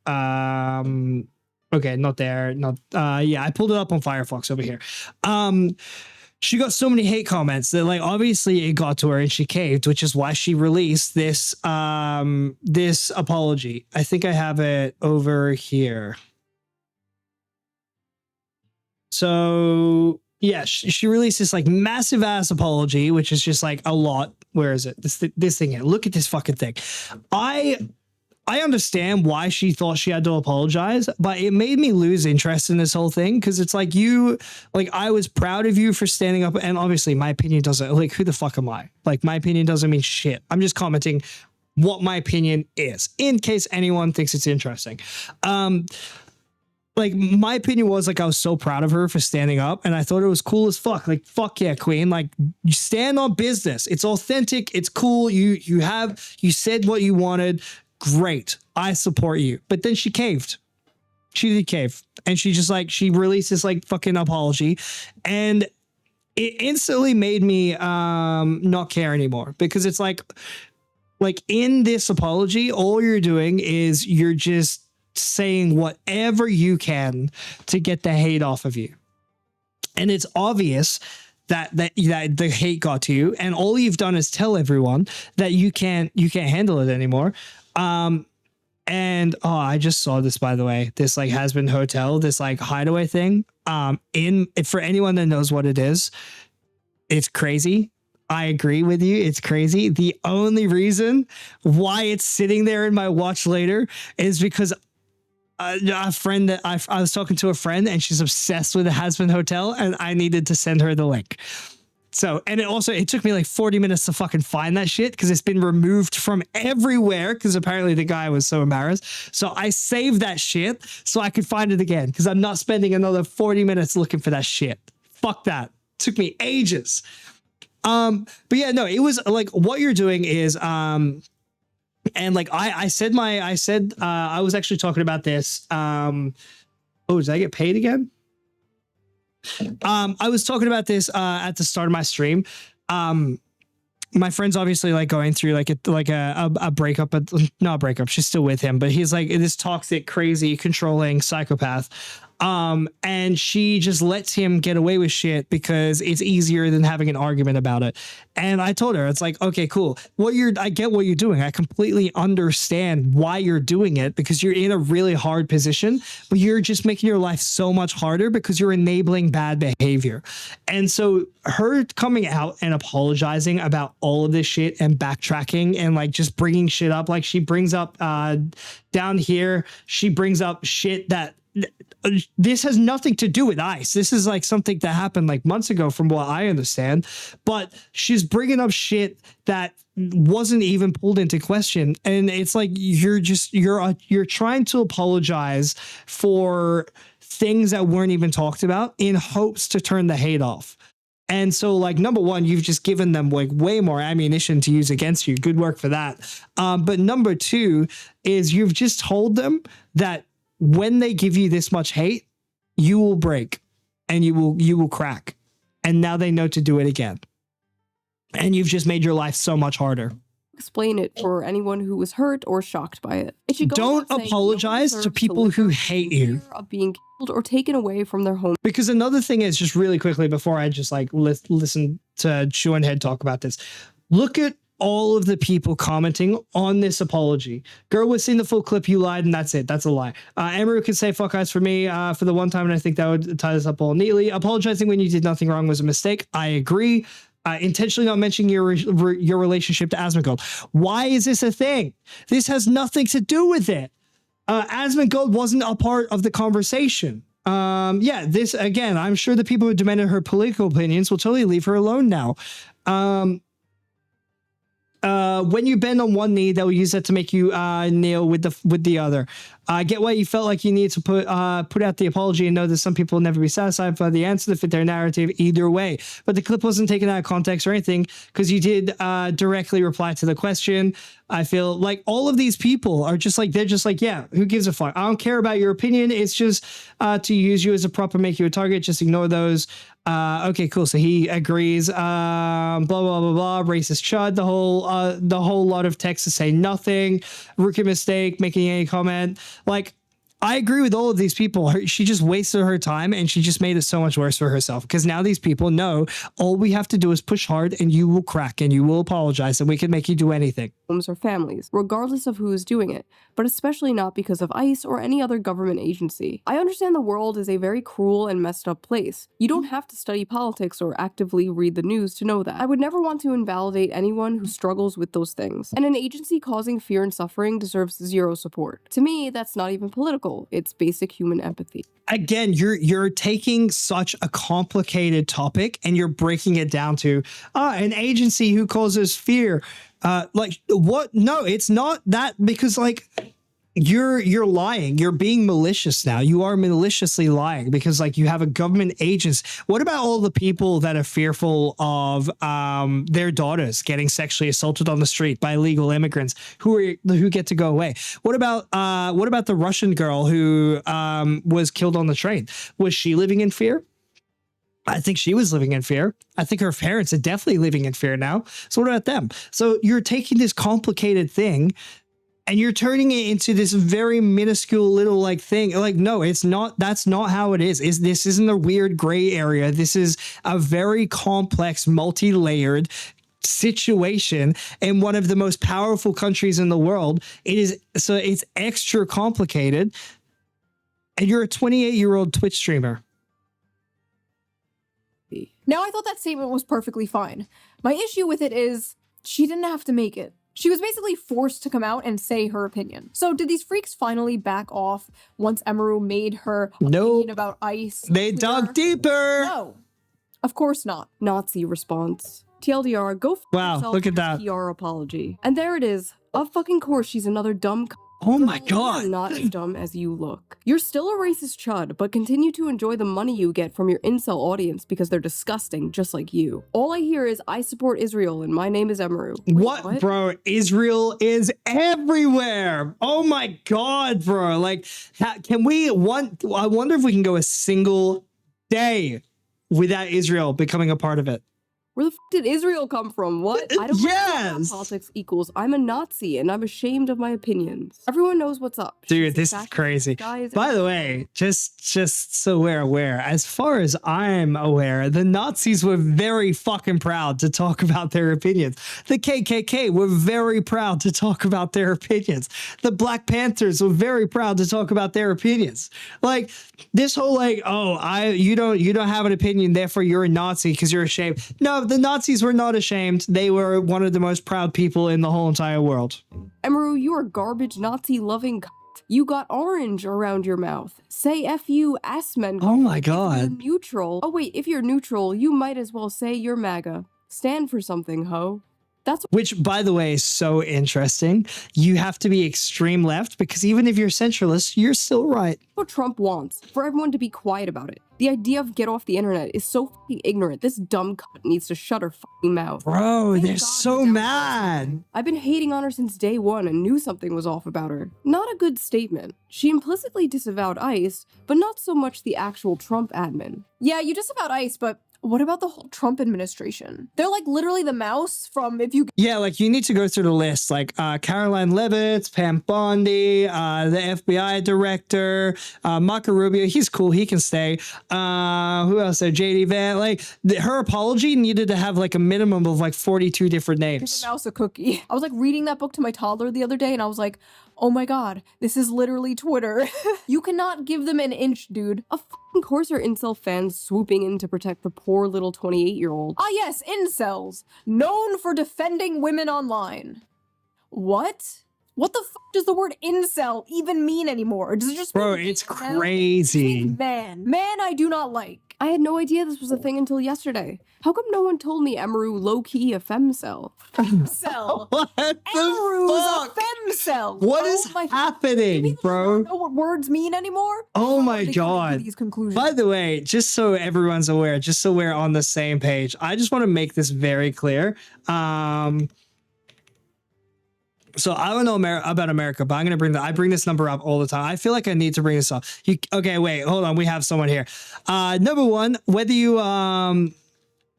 Okay, not there. Yeah, I pulled it up on Firefox over here. She got so many hate comments that like obviously it got to her and she caved, which is why she released this this apology. I think I have it over here. So yeah, she released this like massive ass apology, which is just like a lot. Where is it? This thing here. Look at this fucking thing. I understand why she thought she had to apologize, but it made me lose interest in this whole thing because it's like I was proud of you for standing up, and obviously my opinion doesn't, like, who the fuck am I? Like, my opinion doesn't mean shit. I'm just commenting what my opinion is in case anyone thinks it's interesting. Like, my opinion was like I was so proud of her for standing up, and I thought it was cool as fuck. Like, fuck yeah, queen. Like, you stand on business. It's authentic. It's cool. You said what you wanted. Great. I support you. But then she caved. She did cave. And she released this like fucking apology. And it instantly made me not care anymore. Because it's like in this apology, all you're doing is you're just saying whatever you can to get the hate off of you. And it's obvious that the hate got to you, and all you've done is tell everyone that you can't handle it anymore. And I just saw this, by the way, this like has-been hotel, this like hideaway thing. For anyone that knows what it is, it's crazy. I agree with you. It's crazy. The only reason why it's sitting there in my watch later is because a friend that I was talking to a friend, and she's obsessed with the Has-Been Hotel, and I needed to send her the link. So, and it took me like 40 minutes to fucking find that shit because it's been removed from everywhere because apparently the guy was so embarrassed. So I saved that shit so I could find it again because I'm not spending another 40 minutes looking for that shit. Fuck that. Took me ages. But yeah, no, it was like what you're doing is, and like I was actually talking about this. Oh, did I get paid again? I was talking about this at the start of my stream. My friend's obviously like going through like a breakup, but not a breakup. She's still with him, but he's like this toxic, crazy, controlling psychopath. And she just lets him get away with shit because it's easier than having an argument about it. And I told her, it's like, okay, cool. I get what you're doing. I completely understand why you're doing it because you're in a really hard position, but you're just making your life so much harder because you're enabling bad behavior. And so her coming out and apologizing about all of this shit and backtracking and like just bringing shit up, like she brings up, down here, she brings up shit that this has nothing to do with ICE. This is like something that happened like months ago from what I understand, but she's bringing up shit that wasn't even pulled into question. And it's like, you're trying to apologize for things that weren't even talked about in hopes to turn the hate off. And so like, number one, you've just given them like way more ammunition to use against you. Good work for that. But number two is you've just told them that when they give you this much hate, you will break and you will crack. And now they know to do it again. And you've just made your life so much harder. Explain it for anyone who was hurt or shocked by it. It should go Don't without saying apologize no one to deserves people live who in hate you. fear of being killed or taken away from their home. Because another thing is, just really quickly before I just like listen to Sh0eonHead talk about this, look at all of the people commenting on this apology. Girl, we've seen the full clip. You lied, and that's it. That's a lie. Amaru could say fuck eyes for me for the one time, and I think that would tie this up all neatly. Apologizing when you did nothing wrong was a mistake. I agree. Intentionally not mentioning your relationship to Asmongold. Why is this a thing? This has nothing to do with it. Asmongold wasn't a part of the conversation. Yeah, this again, I'm sure the people who demanded her political opinions will totally leave her alone now. When you bend on one knee, they'll use that to make you kneel with the other. I get why you felt like you need to put out the apology and know that some people will never be satisfied by the answer to fit their narrative either way. But the clip wasn't taken out of context or anything because you did directly reply to the question. I feel like all of these people are just like, they're just like, yeah, who gives a fuck? I don't care about your opinion. It's just to use you as a prop and make you a target. Just ignore those. Okay, cool. So he agrees. Blah, blah, blah, blah. Racist chud. The whole lot of text to say nothing. Rookie mistake, making any comment. Like, I agree with all of these people. She just wasted her time and she just made it so much worse for herself because now these people know all we have to do is push hard and you will crack and you will apologize and we can make you do anything. Homes or families, regardless of who is doing it, but especially not because of ICE or any other government agency. I understand the world is a very cruel and messed up place. You don't have to study politics or actively read the news to know that. I would never want to invalidate anyone who struggles with those things, and an agency causing fear and suffering deserves zero support. To me, that's not even political. It's basic human empathy. Again, you're taking such a complicated topic and you're breaking it down to an agency who causes fear. Like what? No, it's not that because like you're lying. You're being malicious now. You are maliciously lying because like you have a government agency. What about all the people that are fearful of their daughters getting sexually assaulted on the street by illegal immigrants who get to go away? What about the Russian girl who was killed on the train? Was she living in fear? I think she was living in fear. I think her parents are definitely living in fear now. So what about them? So you're taking this complicated thing and you're turning it into this very minuscule little like thing. Like, no, it's not. That's not how it is. This isn't a weird gray area. This is a very complex, multi-layered situation in one of the most powerful countries in the world. So it's extra complicated. And you're a 28-year-old Twitch streamer. Now, I thought that statement was perfectly fine. My issue with it is she didn't have to make it. She was basically forced to come out and say her opinion. So did these freaks finally back off once Emaru made her opinion about ICE? They dug deeper. No. Of course not. Nazi response. TLDR, go f Wow, yourself look at with that. PR apology. And there it is. Of fucking course she's another dumb Oh my Girl, god. You're not as dumb as you look. You're still a racist chud, but continue to enjoy the money you get from your incel audience because they're disgusting, just like you. All I hear is, I support Israel and my name is Emaru. Wait, What, bro? Israel is everywhere. Oh my god, bro. Like, can we I wonder if we can go a single day without Israel becoming a part of it. Where the f did Israel come from? What? I don't Yes. politics equals I'm a Nazi and I'm ashamed of my opinions. Everyone knows what's up. Dude, She's this is exactly crazy. guys. By the way, just so we're aware, as far as I'm aware, the Nazis were very fucking proud to talk about their opinions. The KKK were very proud to talk about their opinions. The Black Panthers were very proud to talk about their opinions. Like this whole like, oh, you don't have an opinion, therefore you're a Nazi because you're ashamed. No, the Nazis were not ashamed. They were one of the most proud people in the whole entire world. Emaru, you are garbage Nazi loving c***. You got orange around your mouth. Say F you, ass men. Oh my If you're god. neutral. Oh wait, if you're neutral, you might as well say you're MAGA. Stand for something, ho. That's Which, by the way, is so interesting. You have to be extreme left because even if you're centralist, you're still right. what Trump wants. For everyone to be quiet about it. The idea of get off the internet is so fucking ignorant. This dumb cunt needs to shut her fucking mouth. Bro, Thank they're God so we're down mad. I've been hating on her since day one and knew something was off about her. Not a good statement. She implicitly disavowed ICE, but not so much the actual Trump admin. Yeah, you disavowed ICE, but what about the whole Trump administration? They're like literally the mouse from if you Yeah, like you need to go through the list, like Caroline Leavitt, Pam Bondi, the FBI director, Marco Rubio. He's cool. He can stay. Who else there? JD Vance. Like her apology needed to have like a minimum of like 42 different give names. a mouse a cookie. I was like reading that book to my toddler the other day and I was like, oh my god, this is literally Twitter. You cannot give them an inch, dude. Of course are incel fans swooping in to protect the poor little 28-year-old. Ah yes, incels. Known for defending women online. What? What the f does the word incel even mean anymore? Or does it just Bro, mean it's man? crazy. Man. Man I do not like. I had no idea this was a thing until yesterday. How come no one told me Emaru low-key a femcel? Femcel. What the Emaru's fuck? a femcel. What Oh is my happening, Maybe they bro? don't know what words mean anymore? Oh my They come to god. These conclusions. By the way, just so everyone's aware, just so we're on the same page, I just want to make this very clear. So I don't know about America, but I'm gonna I bring this number up all the time. I feel like I need to bring this up. Okay, wait, hold on. We have someone here. Number one, whether you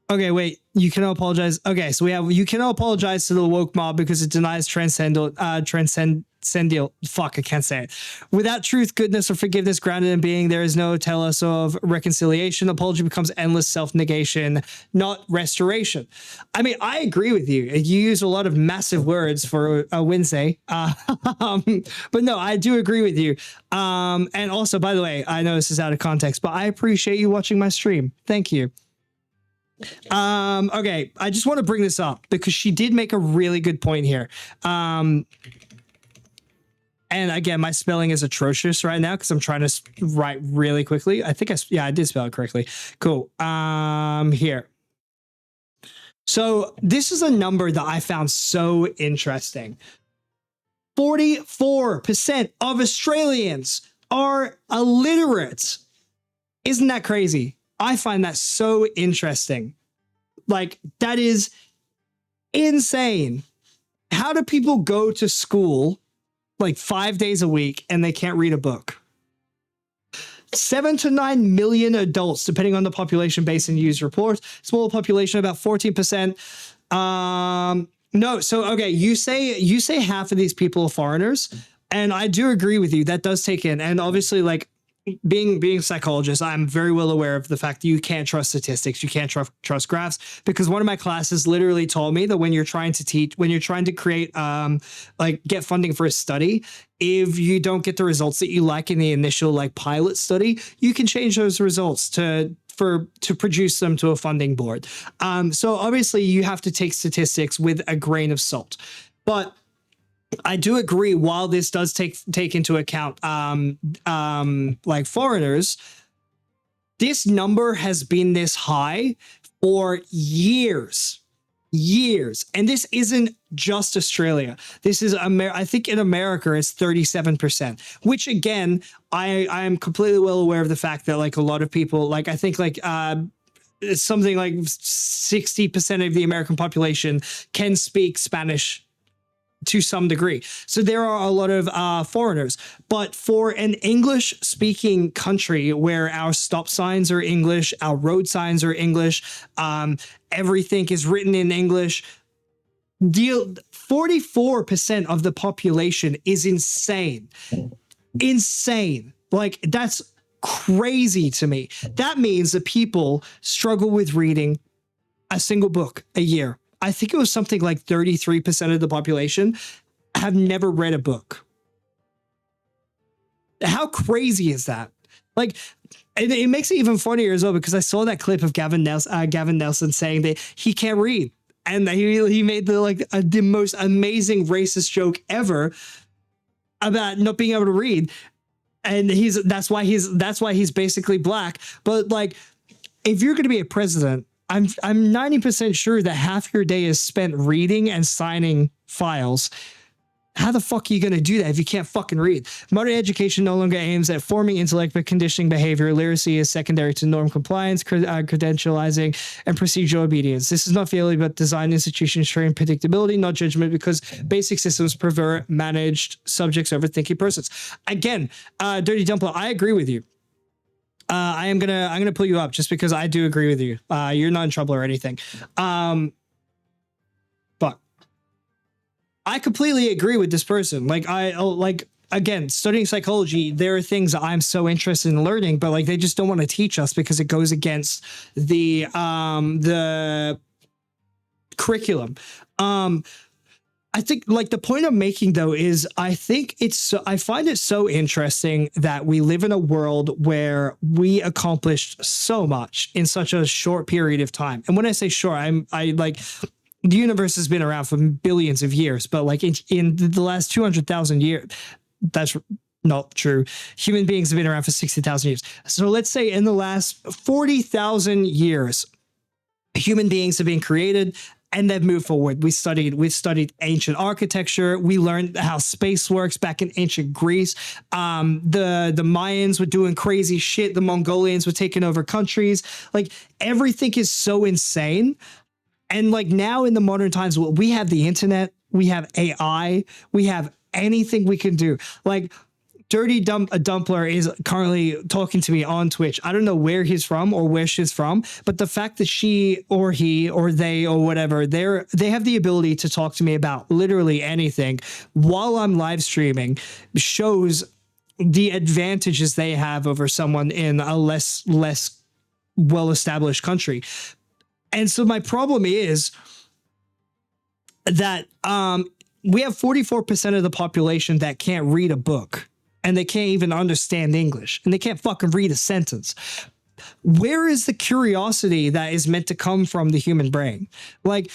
okay, wait, you cannot apologize. Okay, so you cannot apologize to the woke mob because it denies transcendental. Fuck, I can't say it. Without truth, goodness, or forgiveness grounded in being, there is no telos of reconciliation. Apology becomes endless self-negation, not restoration. I mean, I agree with you. You use a lot of massive words for a Wednesday. But no, I do agree with you. And also, by the way, I know this is out of context, but I appreciate you watching my stream. Thank you. Okay, I just want to bring this up because she did make a really good point here. And again, my spelling is atrocious right now because I'm trying to write really quickly. I think I did spell it correctly. Cool. Here. So this is a number that I found so interesting. 44% of Australians are illiterate. Isn't that crazy? I find that so interesting. Like, that is insane. How do people go to school like 5 days a week and they can't read a book? 7 to 9 million adults, depending on the population based in news reports. Small population, about 14%. No, so okay, you say half of these people are foreigners, and I do agree with you. That does take in, and obviously, like being a psychologist, I'm very well aware of the fact that you can't trust statistics, you can't trust graphs, because one of my classes literally told me that when you're trying to create like get funding for a study, if you don't get the results that you like in the initial like pilot study, you can change those results to produce them to a funding board. So obviously you have to take statistics with a grain of salt, but I do agree, while this does take into account like foreigners, this number has been this high for years. And this isn't just Australia. This is I think in America it's 37%, which again, I am completely well aware of the fact that like a lot of people, like I think like it's something like 60% of the American population can speak Spanish to some degree. So there are a lot of foreigners, but for an English speaking country where our stop signs are English, our road signs are English, everything is written in English, 44% of the population is insane. Like that's crazy to me. That means that people struggle with reading a single book a year. I think it was something like 33% of the population have never read a book. How crazy is that? Like, it makes it even funnier as well because I saw that clip of Gavin Nelson saying that he can't read, and he made the most amazing racist joke ever about not being able to read, and that's why he's basically black. But like, if you're going to be a president, I'm 90% sure that half your day is spent reading and signing files. How the fuck are you going to do that if you can't fucking read? Modern education no longer aims at forming intellect, but conditioning behavior. Literacy is secondary to norm compliance, credentializing, and procedural obedience. This is not failure, but design institutions train predictability, not judgment, because basic systems pervert managed subjects over thinking persons. Again, Dirty Dumpler, I agree with you. I'm gonna pull you up just because I do agree with you. You're not in trouble or anything. But I completely agree with this person. Like again, studying psychology, there are things that I'm so interested in learning, but like they just don't want to teach us because it goes against the curriculum. I think like the point I'm making though is I find it so interesting that we live in a world where we accomplished so much in such a short period of time. And when I say short, I like the universe has been around for billions of years, but like in the last 200,000 years, that's not true. Human beings have been around for 60,000 years. So let's say in the last 40,000 years, human beings have been created. And they've moved forward. We studied ancient architecture. We learned how space works back in ancient Greece. The Mayans were doing crazy shit. The Mongolians were taking over countries. Like everything is so insane. And like now in the modern times, we have the internet, we have AI, we have anything we can do. Like Dirty Dumpler is currently talking to me on Twitch. I don't know where he's from or where she's from, but the fact that she or he or they or whatever, they have the ability to talk to me about literally anything while I'm live streaming shows the advantages they have over someone in a less well-established country. And so my problem is that we have 44% of the population that can't read a book. And they can't even understand English, and they can't fucking read a sentence. Where is the curiosity that is meant to come from the human brain? Like,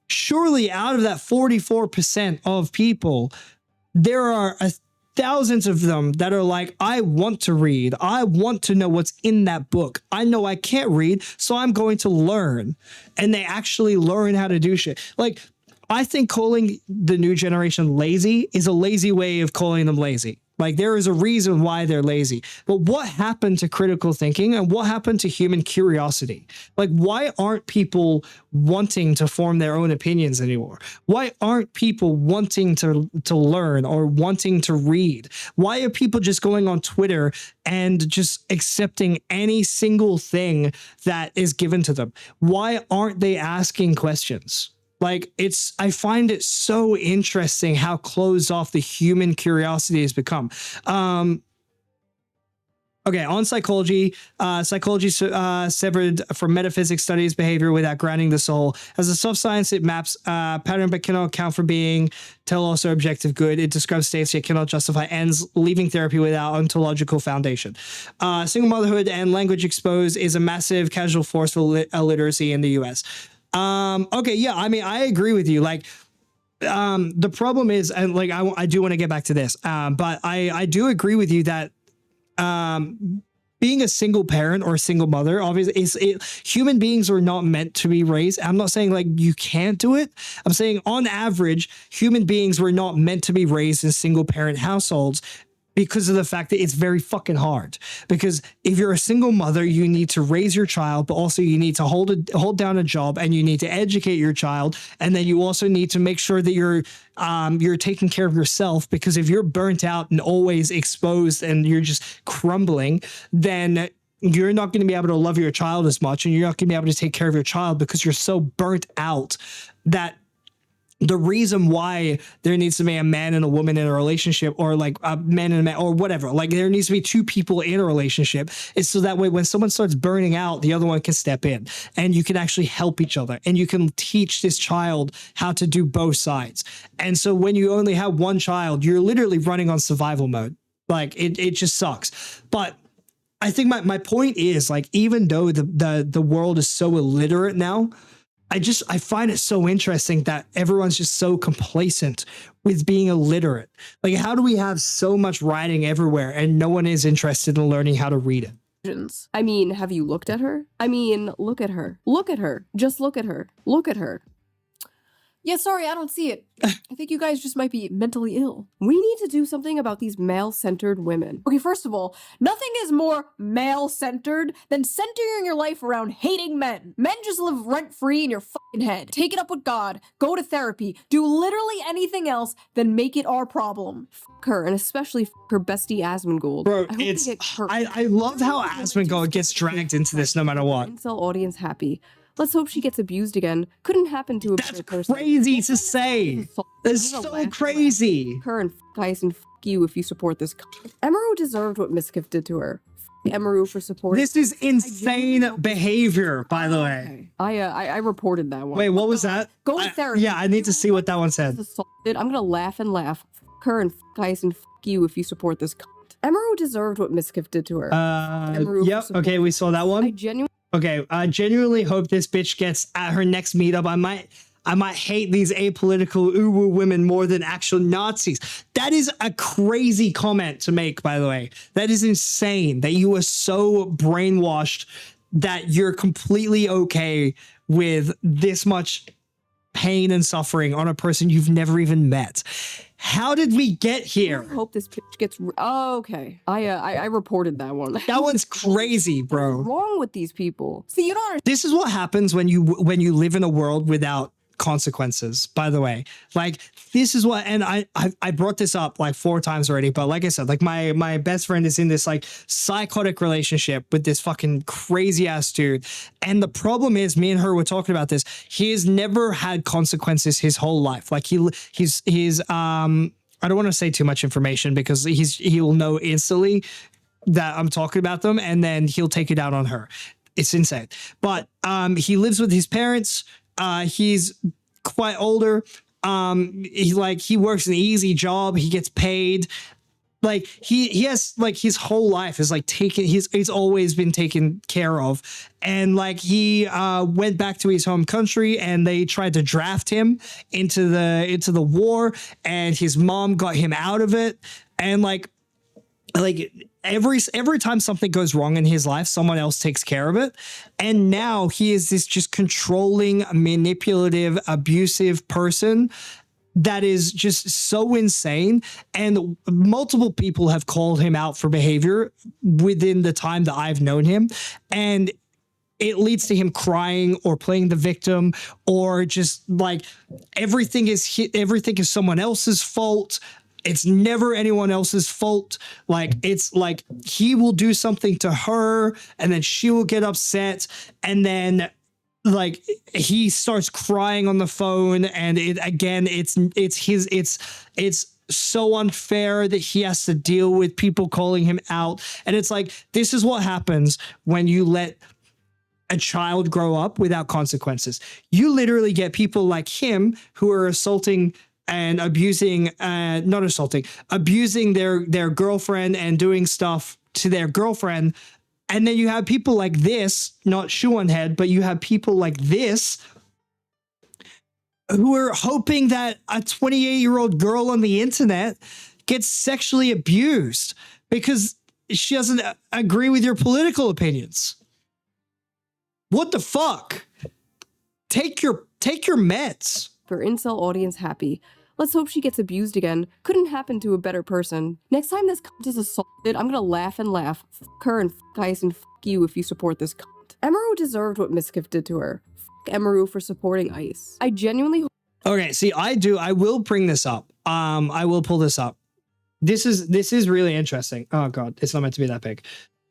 surely out of that 44% of people, there are thousands of them that are like, I want to read. I want to know what's in that book. I know I can't read, so I'm going to learn. And they actually learn how to do shit. Like, I think calling the new generation lazy is a lazy way of calling them lazy. Like there is a reason why they're lazy. But what happened to critical thinking and what happened to human curiosity? Like why aren't people wanting to form their own opinions anymore? Why aren't people wanting to learn or wanting to read? Why are people just going on Twitter and just accepting any single thing that is given to them? Why aren't they asking questions? Like I find it so interesting how closed off the human curiosity has become. Okay, on psychology, severed from metaphysics, studies behavior without grounding the soul. As a soft science, it maps pattern but cannot account for being, tell also objective good. It describes states yet cannot justify ends, leaving therapy without ontological foundation. Single motherhood and language exposed is a massive casual force for illiteracy in the US. Okay, yeah, I mean, I agree with you. Like, the problem is, and like, I do want to get back to this, but I do agree with you that, being a single parent or a single mother, obviously, human beings are not meant to be raised. I'm not saying like you can't do it. I'm saying on average, human beings were not meant to be raised in single parent households, because of the fact that it's very fucking hard. Because if you're a single mother, you need to raise your child, but also you need to hold down a job, and you need to educate your child, and then you also need to make sure that you're taking care of yourself. Because if you're burnt out and always exposed and you're just crumbling, then you're not going to be able to love your child as much, and you're not going to be able to take care of your child because you're so burnt out that the reason why there needs to be a man and a woman in a relationship, or like a man and a man, or whatever, like there needs to be two people in a relationship, is so that way when someone starts burning out, the other one can step in and you can actually help each other, and you can teach this child how to do both sides. And so when you only have one child, you're literally running on survival mode. Like it just sucks. But I think my point is, like, even though the world is so illiterate now, I find it so interesting that everyone's just so complacent with being illiterate. Like, how do we have so much writing everywhere and no one is interested in learning how to read it? I mean, have you looked at her? I mean, look at her. Look at her. Just look at her. Look at her. Yeah, sorry, I don't see it. I think you guys just might be mentally ill. We need to do something about these male-centered women. Okay, first of all, nothing is more male-centered than centering your life around hating men. Men just live rent-free in your fucking head. Take it up with God, go to therapy, do literally anything else than make it our problem. Fuck her, and especially fuck her bestie Asmongold. Bro, I love how Asmongold gets dragged into this no matter what. Incel audience happy. Let's hope she gets abused again. Couldn't happen to a better person. Crazy to say. That's so crazy. Her and guys, and you if you support this. Emaru deserved what Miskiff did to her. Emaru for supporting. This is insane behavior, by the way. Okay. I reported that one. Wait, what was that? Go to therapy. Yeah, I need to see what that one said. I'm gonna laugh and laugh. Her and guys, and you if you support this. Emaru deserved what Miskiff did to her. Yep. Okay, we saw that one. I genuinely hope this bitch gets at her next meetup. I might hate these apolitical uwu women more than actual Nazis. That is a crazy comment to make, by the way. That is insane that you are so brainwashed that you're completely okay with this much pain and suffering on a person you've never even met. How did we get here? I hope this bitch gets. Oh, okay. I reported that one. That one's crazy, bro. What's wrong with these people? See, you don't understand. This is what happens when you live in a world without consequences, by the way. Like, this is what, and I brought this up like 4 times already, but like I said, like my best friend is in this like psychotic relationship with this fucking crazy ass dude, and the problem is, me and her were talking about this, he has never had consequences his whole life. Like he's I don't want to say too much information because he'll know instantly that I'm talking about them, and then he'll take it out on her. It's insane. But he lives with his parents. He's quite older. He works an easy job. He gets paid. Like he has like his whole life is like he's always been taken care of. And like he went back to his home country, and they tried to draft him into the war, and his mom got him out of it. And like every time something goes wrong in his life, someone else takes care of it. And now he is this just controlling, manipulative, abusive person that is just so insane. And multiple people have called him out for behavior within the time that I've known him. And it leads to him crying or playing the victim, or just like everything is someone else's fault. It's never anyone else's fault. Like, it's like he will do something to her, and then she will get upset, and then like he starts crying on the phone, and it's so unfair that he has to deal with people calling him out. And it's like, this is what happens when you let a child grow up without consequences. You literally get people like him who are assaulting and abusing their girlfriend and doing stuff to their girlfriend. And then you have people like this, not Sh0eonHead, but you have people like this who are hoping that a 28-year-old girl on the internet gets sexually abused, because she doesn't agree with your political opinions. What the fuck? Take your meds. For incel audience happy. Let's hope she gets abused again. Couldn't happen to a better person. Next time this cunt is assaulted, I'm gonna laugh and laugh. Fuck her and fuck Ice and fuck you if you support this cunt. Emaru deserved what Miskiff did to her. Fuck Emaru for supporting Ice. I genuinely hope. Okay, see, I will bring this up. I will pull this up. This is really interesting. Oh god, it's not meant to be that big.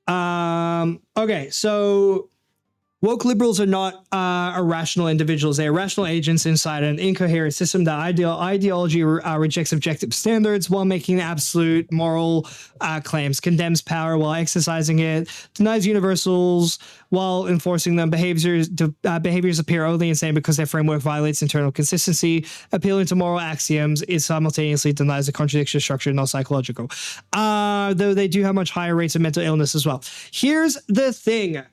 Okay, so woke liberals are not irrational individuals. They are rational agents inside an incoherent system that ideology rejects objective standards while making absolute moral claims, condemns power while exercising it, denies universals while enforcing them. Behaviors appear only insane because their framework violates internal consistency. Appealing to moral axioms is simultaneously denies the contradiction structure, not psychological. Though they do have much higher rates of mental illness as well. Here's the thing.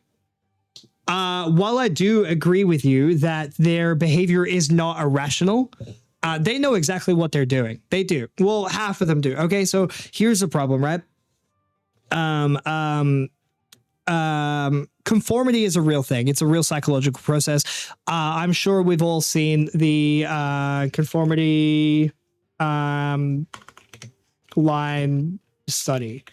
While I do agree with you that their behavior is not irrational, they know exactly what they're doing. They do. Well, half of them do. Okay, so here's the problem, right? Conformity is a real thing. It's a real psychological process. I'm sure we've all seen the conformity line study.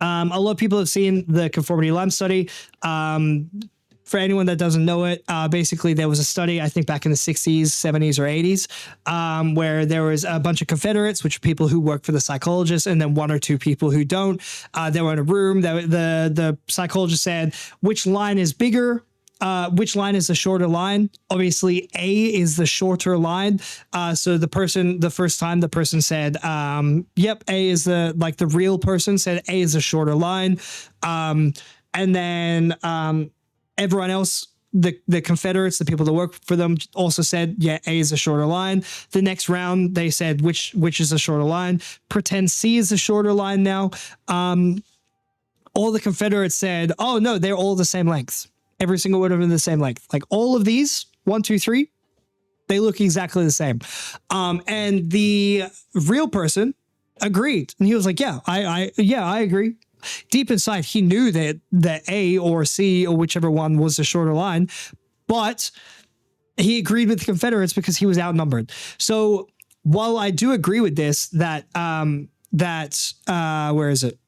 A lot of people have seen the conformity line study. For anyone that doesn't know it, basically there was a study, I think back in the 60s, 70s, or 80s, where there was a bunch of Confederates, which are people who work for the psychologist, and then one or two people who don't. They were in a room. The psychologist said, which line is bigger? Which line is the shorter line? Obviously, A is the shorter line. So the first time the person said, yep, A is the real person said A is a shorter line. And then everyone else, the Confederates, the people that work for them also said, yeah, A is a shorter line. The next round, they said, which is a shorter line? Pretend C is a shorter line now. All the Confederates said, oh no, they're all the same length. Every single one of them the same length. Like all of these, 1, 2, 3, they look exactly the same. And the real person agreed. And he was like, yeah, I agree. Deep inside, he knew that A or C or whichever one was the shorter line, but he agreed with the Confederates because he was outnumbered. So while I do agree with this, where is it?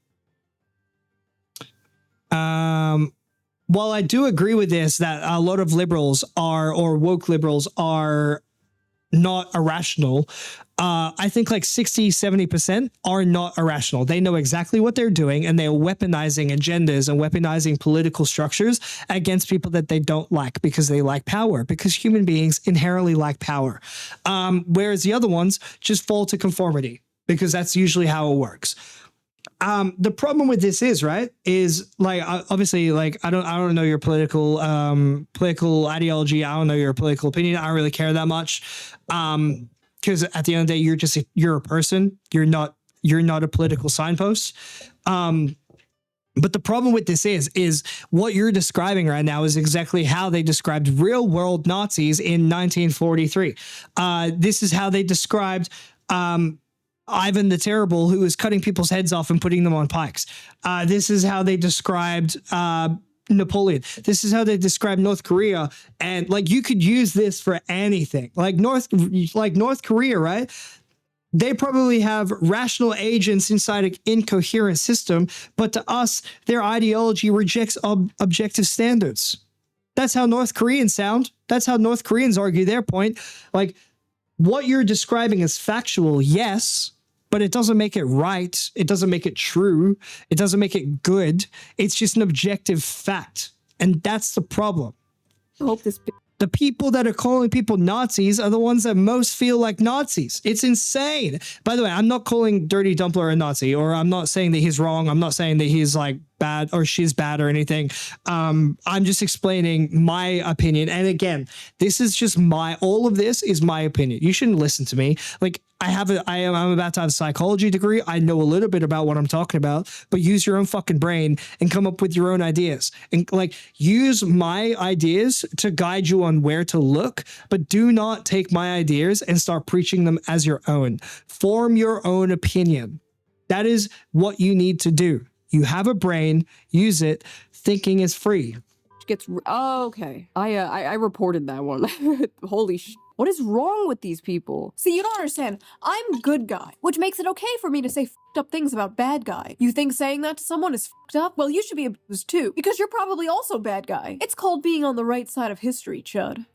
While I do agree with this, that a lot of liberals or woke liberals are not irrational, I think like 60, 70% are not irrational. They know exactly what they're doing, and they're weaponizing agendas and weaponizing political structures against people that they don't like because they like power, because human beings inherently like power. Whereas the other ones just fall to conformity because that's usually how it works. The problem with this is like obviously like I don't know your political ideology. I don't know your political opinion. I don't really care that much. Because at the end of the day, you're a person. You're not a political signpost. But the problem with this is what you're describing right now is exactly how they described real world Nazis in 1943. This is how they described Ivan the Terrible, who was cutting people's heads off and putting them on pikes. This is how they described Napoleon. This is how they describe North Korea. And like you could use this for anything. Like North Korea, right? They probably have rational agents inside an incoherent system, but to us, their ideology rejects objective standards. That's how North Koreans sound. That's how North Koreans argue their point. Like what you're describing is factual, yes, but it doesn't make it right. It doesn't make it true. It doesn't make it good. It's just an objective fact. And that's the problem. I hope this. The people that are calling people Nazis are the ones that most feel like Nazis. It's insane. By the way, I'm not calling Dirty Dumpler a Nazi, or I'm not saying that he's wrong. I'm not saying that he's like bad or she's bad or anything. I'm just explaining my opinion. And again, this is just all of this is my opinion. You shouldn't listen to me. Like I'm about to have a psychology degree. I know a little bit about what I'm talking about, but use your own fucking brain and come up with your own ideas and like use my ideas to guide you on where to look, but do not take my ideas and start preaching them as your own. Form your own opinion. That is what you need to do. You have a brain, use it. Thinking is free. Gets okay. I reported that one. Holy sh! What is wrong with these people? See, you don't understand. I'm good guy, which makes it okay for me to say f***ed up things about bad guy. You think saying that to someone is f***ed up? Well, you should be abused too, because you're probably also bad guy. It's called being on the right side of history, Chud.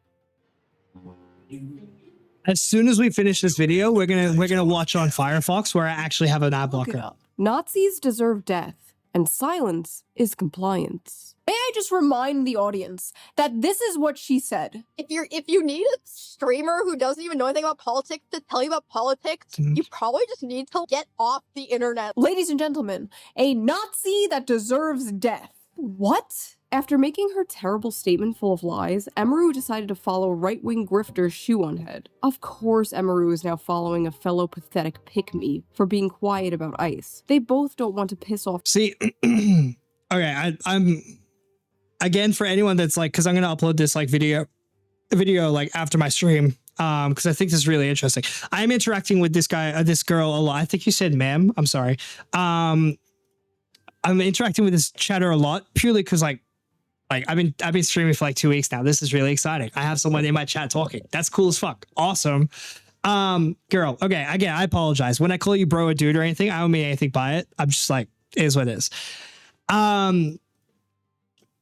As soon as we finish this video, we're gonna watch on Firefox, where I actually have an ad Look it blocker. up. Nazis deserve death, and silence is compliance. May I just remind the audience that this is what she said. If you need a streamer who doesn't even know anything about politics to tell you about politics, you probably just need to get off the internet. Ladies and gentlemen, a Nazi that deserves death. What? After making her terrible statement full of lies, Emaru decided to follow right-wing grifter Sh0eonHead. Of course Emaru is now following a fellow pathetic pick-me for being quiet about ICE. They both don't want to piss off. See, okay, I'm again, for anyone that's like, because I'm gonna upload this like video like after my stream, because I think this is really interesting. I'm interacting with this guy, this girl a lot. I think you said ma'am. I'm sorry. I'm interacting with this chatter a lot purely because like I've been streaming for like 2 weeks now. This is really exciting. I have someone in my chat talking. That's cool as fuck. Awesome. Girl. Okay. Again, I apologize. When I call you bro or dude or anything, I don't mean anything by it. I'm just like, it is what it is.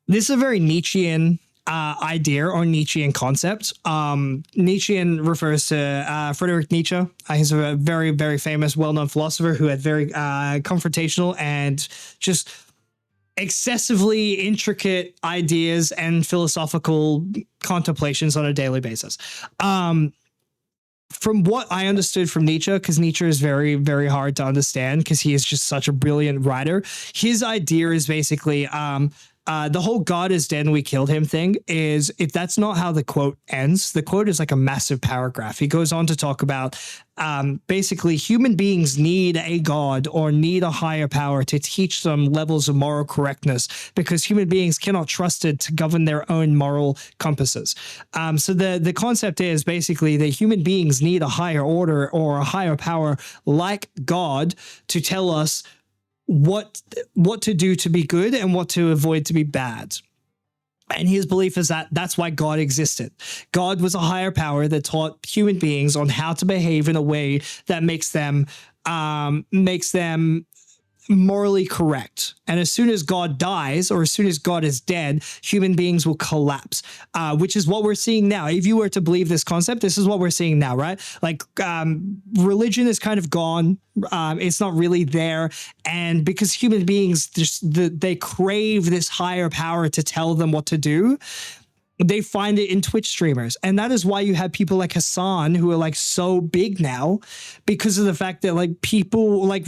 This is a very Nietzschean idea or Nietzschean concept. Nietzschean refers to Friedrich Nietzsche. He's a very, very famous, well-known philosopher who had very confrontational and just excessively intricate ideas and philosophical contemplations on a daily basis. From what I understood from Nietzsche, because Nietzsche is very, very hard to understand because he is just such a brilliant writer. His idea is basically the whole God is dead and we killed him thing is, if that's not how the quote ends, the quote is like a massive paragraph. He goes on to talk about basically human beings need a God or need a higher power to teach them levels of moral correctness because human beings cannot trust it to govern their own moral compasses. So the concept is basically that human beings need a higher order or a higher power like God to tell us what to do to be good and what to avoid to be bad. And his belief is that that's why God existed. God was a higher power that taught human beings on how to behave in a way that makes them morally correct. And as soon as God dies, or as soon as God is dead, human beings will collapse, which is what we're seeing now. If you were to believe this concept, this is what we're seeing now, right? Like religion is kind of gone. It's not really there. And because human beings, they crave this higher power to tell them what to do, they find it in Twitch streamers. And that is why you have people like Hassan who are like so big now, because of the fact that like people like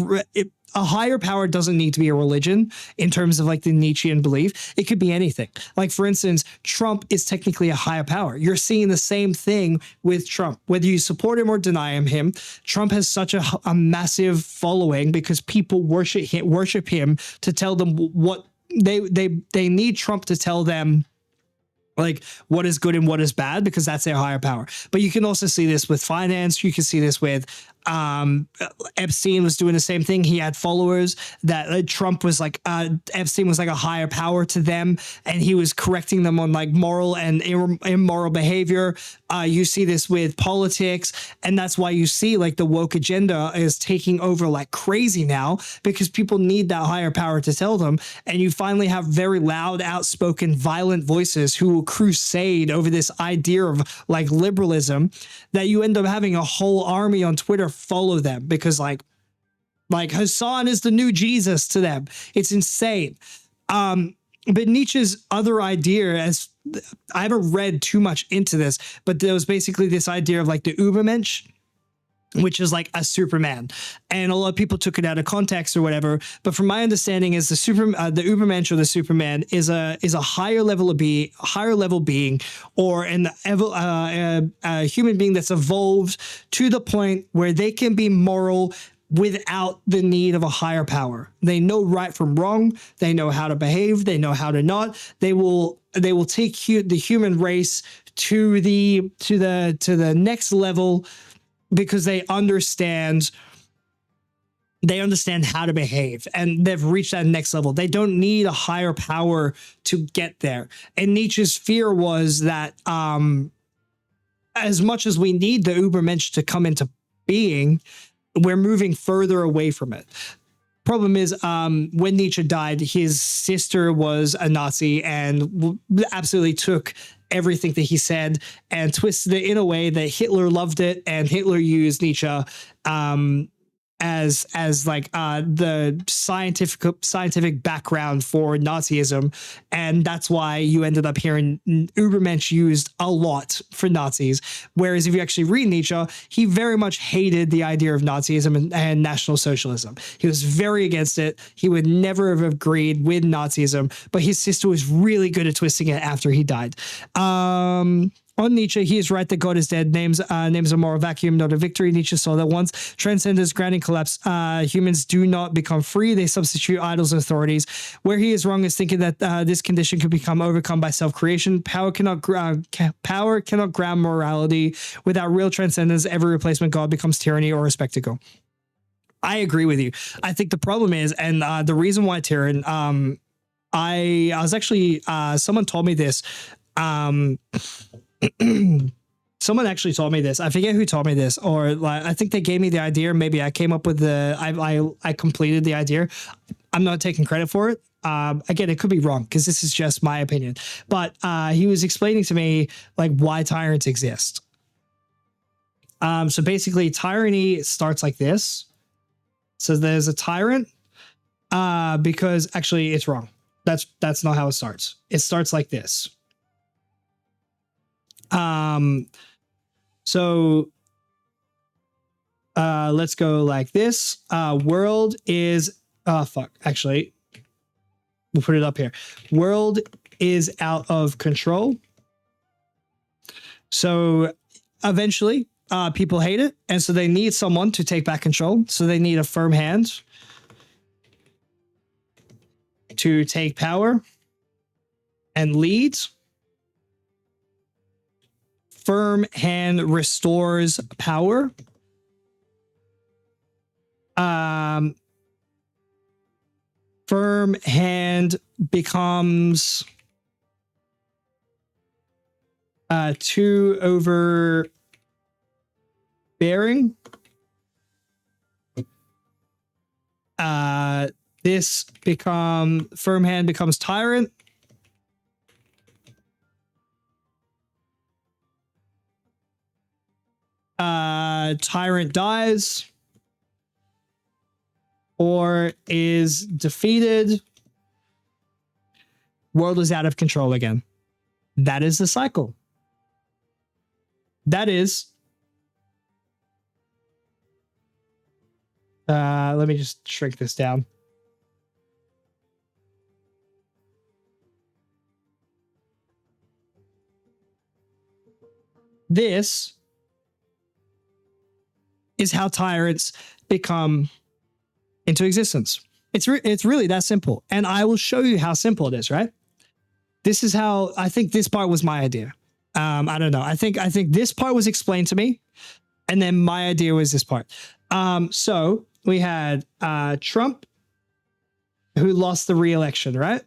a higher power doesn't need to be a religion in terms of like the Nietzschean belief. It could be anything. Like, for instance, Trump is technically a higher power. You're seeing the same thing with Trump. Whether you support him or deny him, Trump has such a massive following because people worship him to tell them what they need Trump to tell them, like what is good and what is bad, because that's their higher power. But you can also see this with finance. You can see this with Epstein was doing the same thing. He had followers that Trump was like, Epstein was like a higher power to them, and he was correcting them on like moral and immoral behavior. You see this with politics, and that's why you see like the woke agenda is taking over like crazy now, because people need that higher power to tell them. And you finally have very loud, outspoken, violent voices who will crusade over this idea of like liberalism, that you end up having a whole army on Twitter follow them because like Hassan is the new Jesus to them. It's insane. But Nietzsche's other idea, as I haven't read too much into this, but there was basically this idea of like the Übermensch, which is like a Superman, and a lot of people took it out of context or whatever. But from my understanding, is the Übermensch or the Superman is a higher level being, or a human being that's evolved to the point where they can be moral without the need of a higher power. They know right from wrong. They know how to behave. They know how to not. They will take the human race to the next level, because they understand they understand how to behave and they've reached that next level. They don't need a higher power to get there. And Nietzsche's fear was that as much as we need the Ubermensch to come into being, we're moving further away from it. Problem is, when Nietzsche died, his sister was a Nazi and absolutely took everything that he said and twisted it in a way that Hitler loved it, and Hitler used Nietzsche as like the scientific background for Nazism, and that's why you ended up hearing Ubermensch used a lot for Nazis. Whereas if you actually read Nietzsche, he very much hated the idea of Nazism and National Socialism. He was very against it. He would never have agreed with Nazism, but his sister was really good at twisting it after he died. On Nietzsche, he is right that God is dead. Names a moral vacuum, not a victory. Nietzsche saw that once transcendence, grounding, collapse. Humans do not become free; they substitute idols and authorities. Where he is wrong is thinking that this condition could become overcome by self-creation. Power cannot ground morality. Without real transcendence, every replacement God becomes tyranny or a spectacle. I agree with you. I think the problem is, and the reason why tyranny. I was actually someone told me this. Someone actually told me this. I forget who told me this, or like, I think they gave me the idea. Maybe I came up with I completed the idea. I'm not taking credit for it. Again, it could be wrong because this is just my opinion. But he was explaining to me like why tyrants exist. So basically, tyranny starts like this. So there's a tyrant because actually it's wrong. That's not how it starts. It starts like this. So let's go like this. World is actually we'll put it up here. World is out of control. So eventually people hate it, and so they need someone to take back control. So they need a firm hand to take power and lead. Firm hand restores power. Firm hand becomes too overbearing. Firm hand becomes tyrant. Tyrant dies or is defeated. World is out of control again. That is the cycle. That is. Let me just shrink this down. This is how tyrants become into existence. It's really that simple. And I will show you how simple it is, right? This is how, I think this part was my idea. I don't know. I think this part was explained to me. And then my idea was this part. So we had Trump, who lost the re-election, right?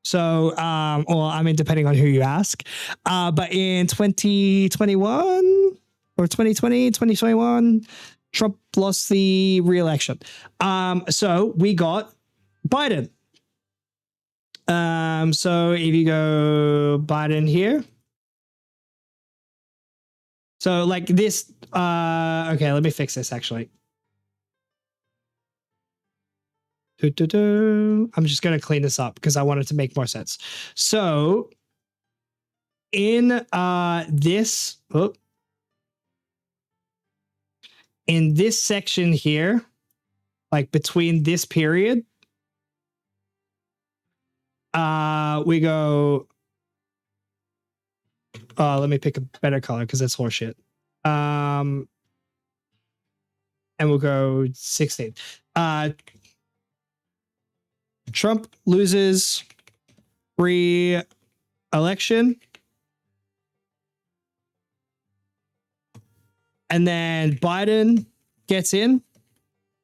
So, well, I mean, depending on who you ask. But in 2021 or 2021, Trump lost the re-election. So we got Biden. So if you go Biden here. So like this, okay, let me fix this actually. I'm just going to clean this up because I want it to make more sense. So in this, in this section here, like between this period, we go, let me pick a better color because it's horseshit. And we'll go 16. Trump loses re-election. And then Biden gets in.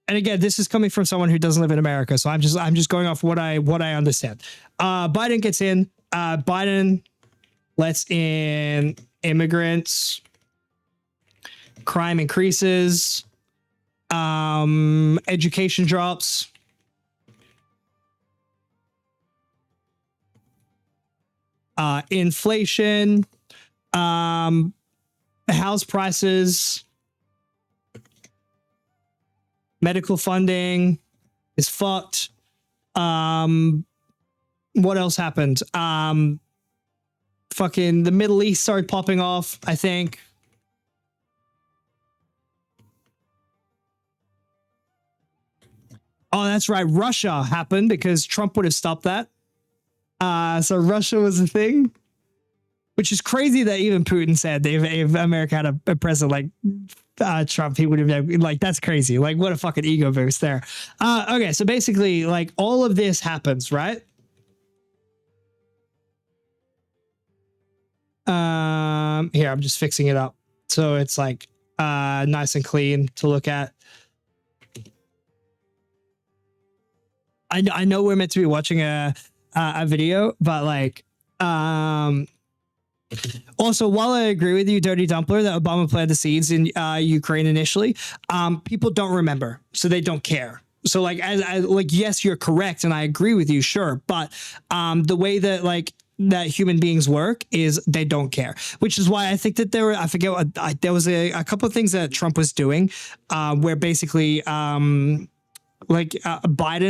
and again, this is coming from someone who doesn't live in America, so I'm just going off what I understand. Biden gets in. Biden lets in immigrants. Crime increases. Education drops. Inflation. House prices. Medical funding is fucked. What else happened? Fucking the Middle East started popping off, I think. Oh, that's right. Russia happened because Trump would have stopped that. So Russia was a thing, which is crazy that even Putin said that if America had a president like Trump, he would have, like, that's crazy. Like, what a fucking ego boost there. Okay, so basically, like, all of this happens, right? Here, I'm just fixing it up so it's like nice and clean to look at. I know we're meant to be watching a video, but like, also, while I agree with you, Dirty Dumpler, that Obama planted the seeds in Ukraine initially, people don't remember, so they don't care. So like, like, yes, you're correct, and I agree with you, sure, but the way that like that human beings work is they don't care, which is why I think that there was a couple of things that Trump was doing, where basically Biden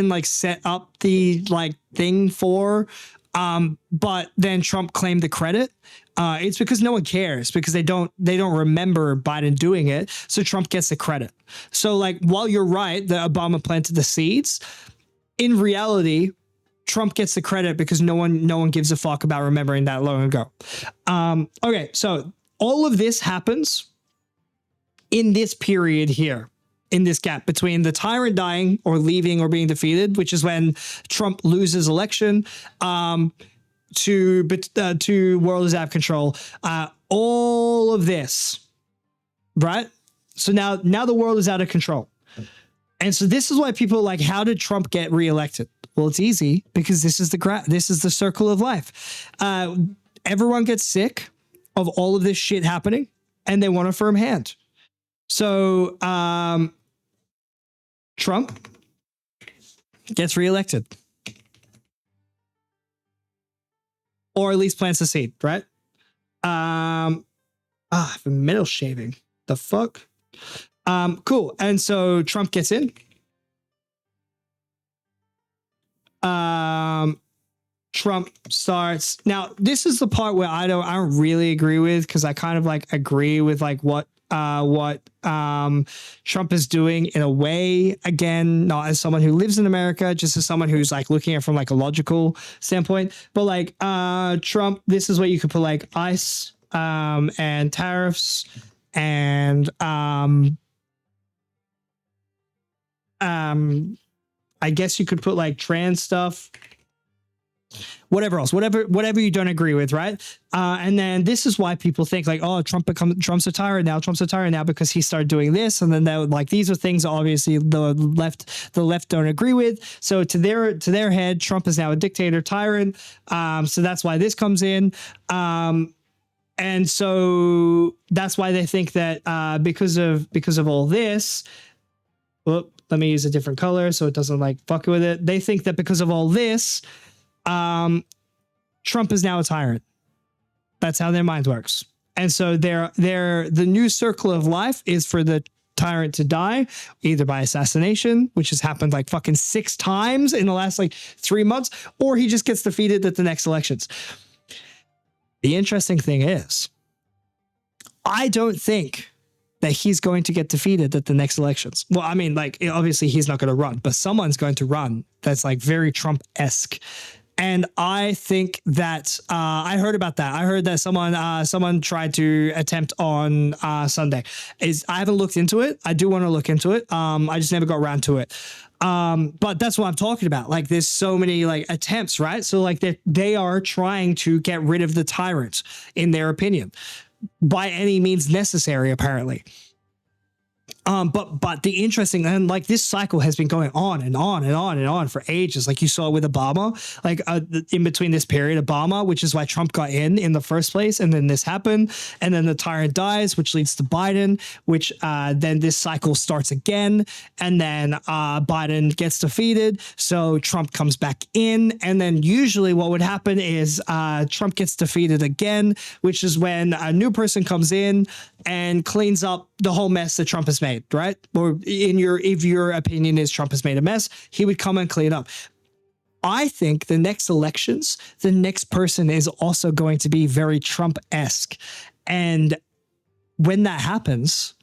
like set up the like thing for, but then Trump claimed the credit. It's because no one cares, because they don't remember Biden doing it. So Trump gets the credit. So like, while you're right that Obama planted the seeds, in reality, Trump gets the credit because no one gives a fuck about remembering that long ago. Okay, so all of this happens in this period here, in this gap between the tyrant dying or leaving or being defeated, which is when Trump loses election, to world is out of control. All of this, right? So now the world is out of control. And so this is why people are like, how did Trump get reelected? Well, it's easy, because this is the circle of life. Everyone gets sick of all of this shit happening, and they want a firm hand. So Trump gets reelected, or at least plants a seed, right? Middle shaving. The fuck? Cool. And so Trump gets in. Trump starts. Now, this is the part where I don't really agree with, because I kind of like agree with like what Trump is doing in a way, again, not as someone who lives in America, just as someone who's like looking at it from like a logical standpoint. But like Trump, this is where you could put like ICE and tariffs and I guess you could put like trans stuff, whatever else, whatever you don't agree with, right? And then this is why people think like, oh, Trump's a tyrant now. Trump's a tyrant now because he started doing this, and then like these are things obviously the left don't agree with. So to their head, Trump is now a dictator, tyrant. So that's why this comes in. And so that's why they think that because of all this. Well, let me use a different color so it doesn't like fuck with it. They think that because of all this, Trump is now a tyrant. That's how their mind works. And so the new circle of life is for the tyrant to die, either by assassination, which has happened like fucking 6 times in the last like 3 months, or he just gets defeated at the next elections. The interesting thing is, I don't think that he's going to get defeated at the next elections. Well, I mean, like, obviously he's not going to run, but someone's going to run that's like very Trump-esque. And I think that I heard about that. I heard that someone tried to attempt on Sunday. I haven't looked into it. I do want to look into it. I just never got around to it. But that's what I'm talking about. Like, there's so many like attempts, right? So like they are trying to get rid of the tyrant, in their opinion, by any means necessary, apparently. But the interesting, and like this cycle has been going on and on and on and on for ages. Like you saw with Obama, like in between this period, Obama, which is why Trump got in the first place, and then this happened, and then the tyrant dies, which leads to Biden, which then this cycle starts again, and then Biden gets defeated, so Trump comes back in, and then usually what would happen is Trump gets defeated again, which is when a new person comes in and cleans up the whole mess that Trump has made, right? Or if your opinion is Trump has made a mess, he would come and clean up. I think the next elections, the next person is also going to be very Trump-esque. And when that happens,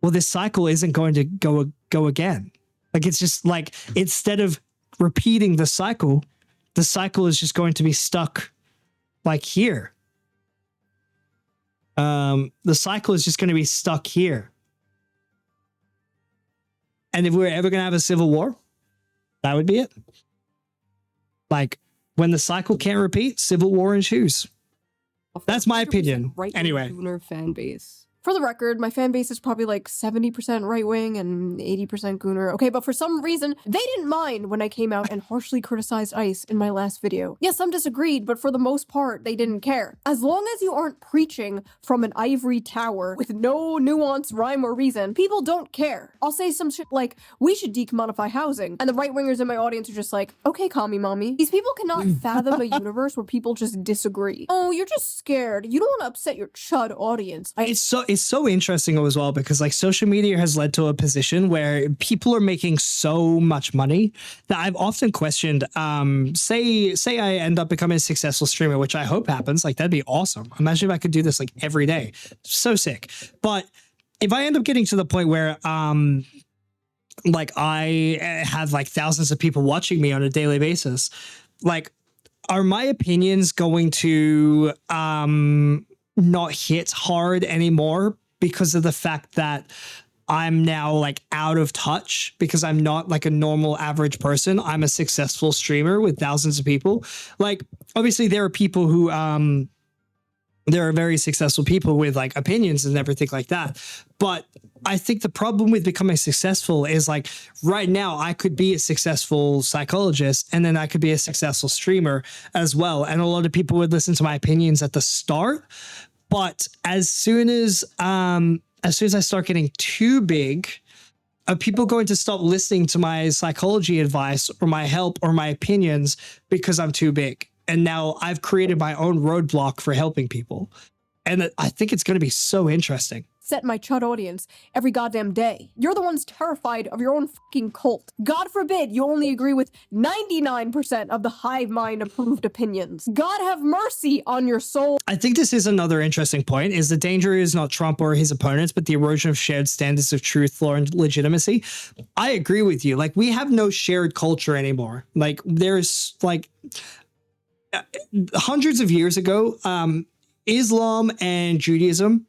well, this cycle isn't going to go again. Like, it's just like, instead of repeating the cycle is just going to be stuck like here. The cycle is just going to be stuck here. And if we're ever going to have a civil war, that would be it. Like, when the cycle can't repeat, civil war ensues. That's my opinion. Anyway. Gooner fan base. For the record, my fan base is probably like 70% right-wing and 80% Gooner. Okay, but for some reason, they didn't mind when I came out and harshly criticized ICE in my last video. Yes, some disagreed, but for the most part, they didn't care. As long as you aren't preaching from an ivory tower with no nuance, rhyme, or reason, people don't care. I'll say some shit like, we should decommodify housing, and the right-wingers in my audience are just like, okay, commie mommy. These people cannot fathom a universe where people just disagree. Oh, you're just scared. You don't want to upset your chud audience. It's so interesting as well, because like social media has led to a position where people are making so much money that I've often questioned, say I end up becoming a successful streamer, which I hope happens. Like, that'd be awesome. Imagine if I could do this like every day. So sick. But if I end up getting to the point where like I have like thousands of people watching me on a daily basis, like, are my opinions going to not hit hard anymore because of the fact that I'm now like out of touch, because I'm not like a normal average person? I'm a successful streamer with thousands of people. Like, obviously there are people who there are very successful people with like opinions and everything like that. But I think the problem with becoming successful is, like, right now I could be a successful psychologist and then I could be a successful streamer as well. And a lot of people would listen to my opinions at the start. But as soon as I start getting too big, are people going to stop listening to my psychology advice or my help or my opinions because I'm too big? And now I've created my own roadblock for helping people. And I think it's going to be so interesting. Set my chud audience every goddamn day. You're the ones terrified of your own fucking cult. God forbid you only agree with 99% of the hive mind approved opinions. God have mercy on your soul. I think this is another interesting point, is the danger is not Trump or his opponents, but the erosion of shared standards of truth, law, and legitimacy. I agree with you. Like, we have no shared culture anymore. Like, there's like hundreds of years ago, Islam and Judaism,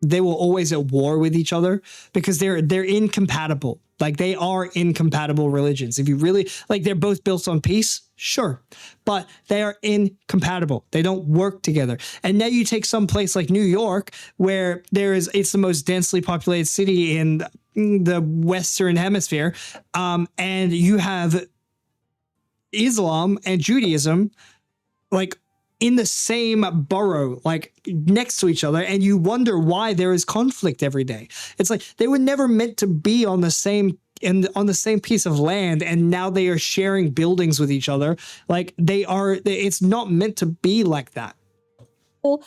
they were always at war with each other because they're incompatible. Like, they are incompatible religions. If you really, like, they're both built on peace, sure, but they are incompatible. They don't work together. And now you take some place like New York, where it's the most densely populated city in the Western Hemisphere, and you have Islam and Judaism, like, in the same borough, like next to each other, and you wonder why there is conflict every day. It's like they were never meant to be on the same piece of land, and now they are sharing buildings with each other. Like, it's not meant to be like that.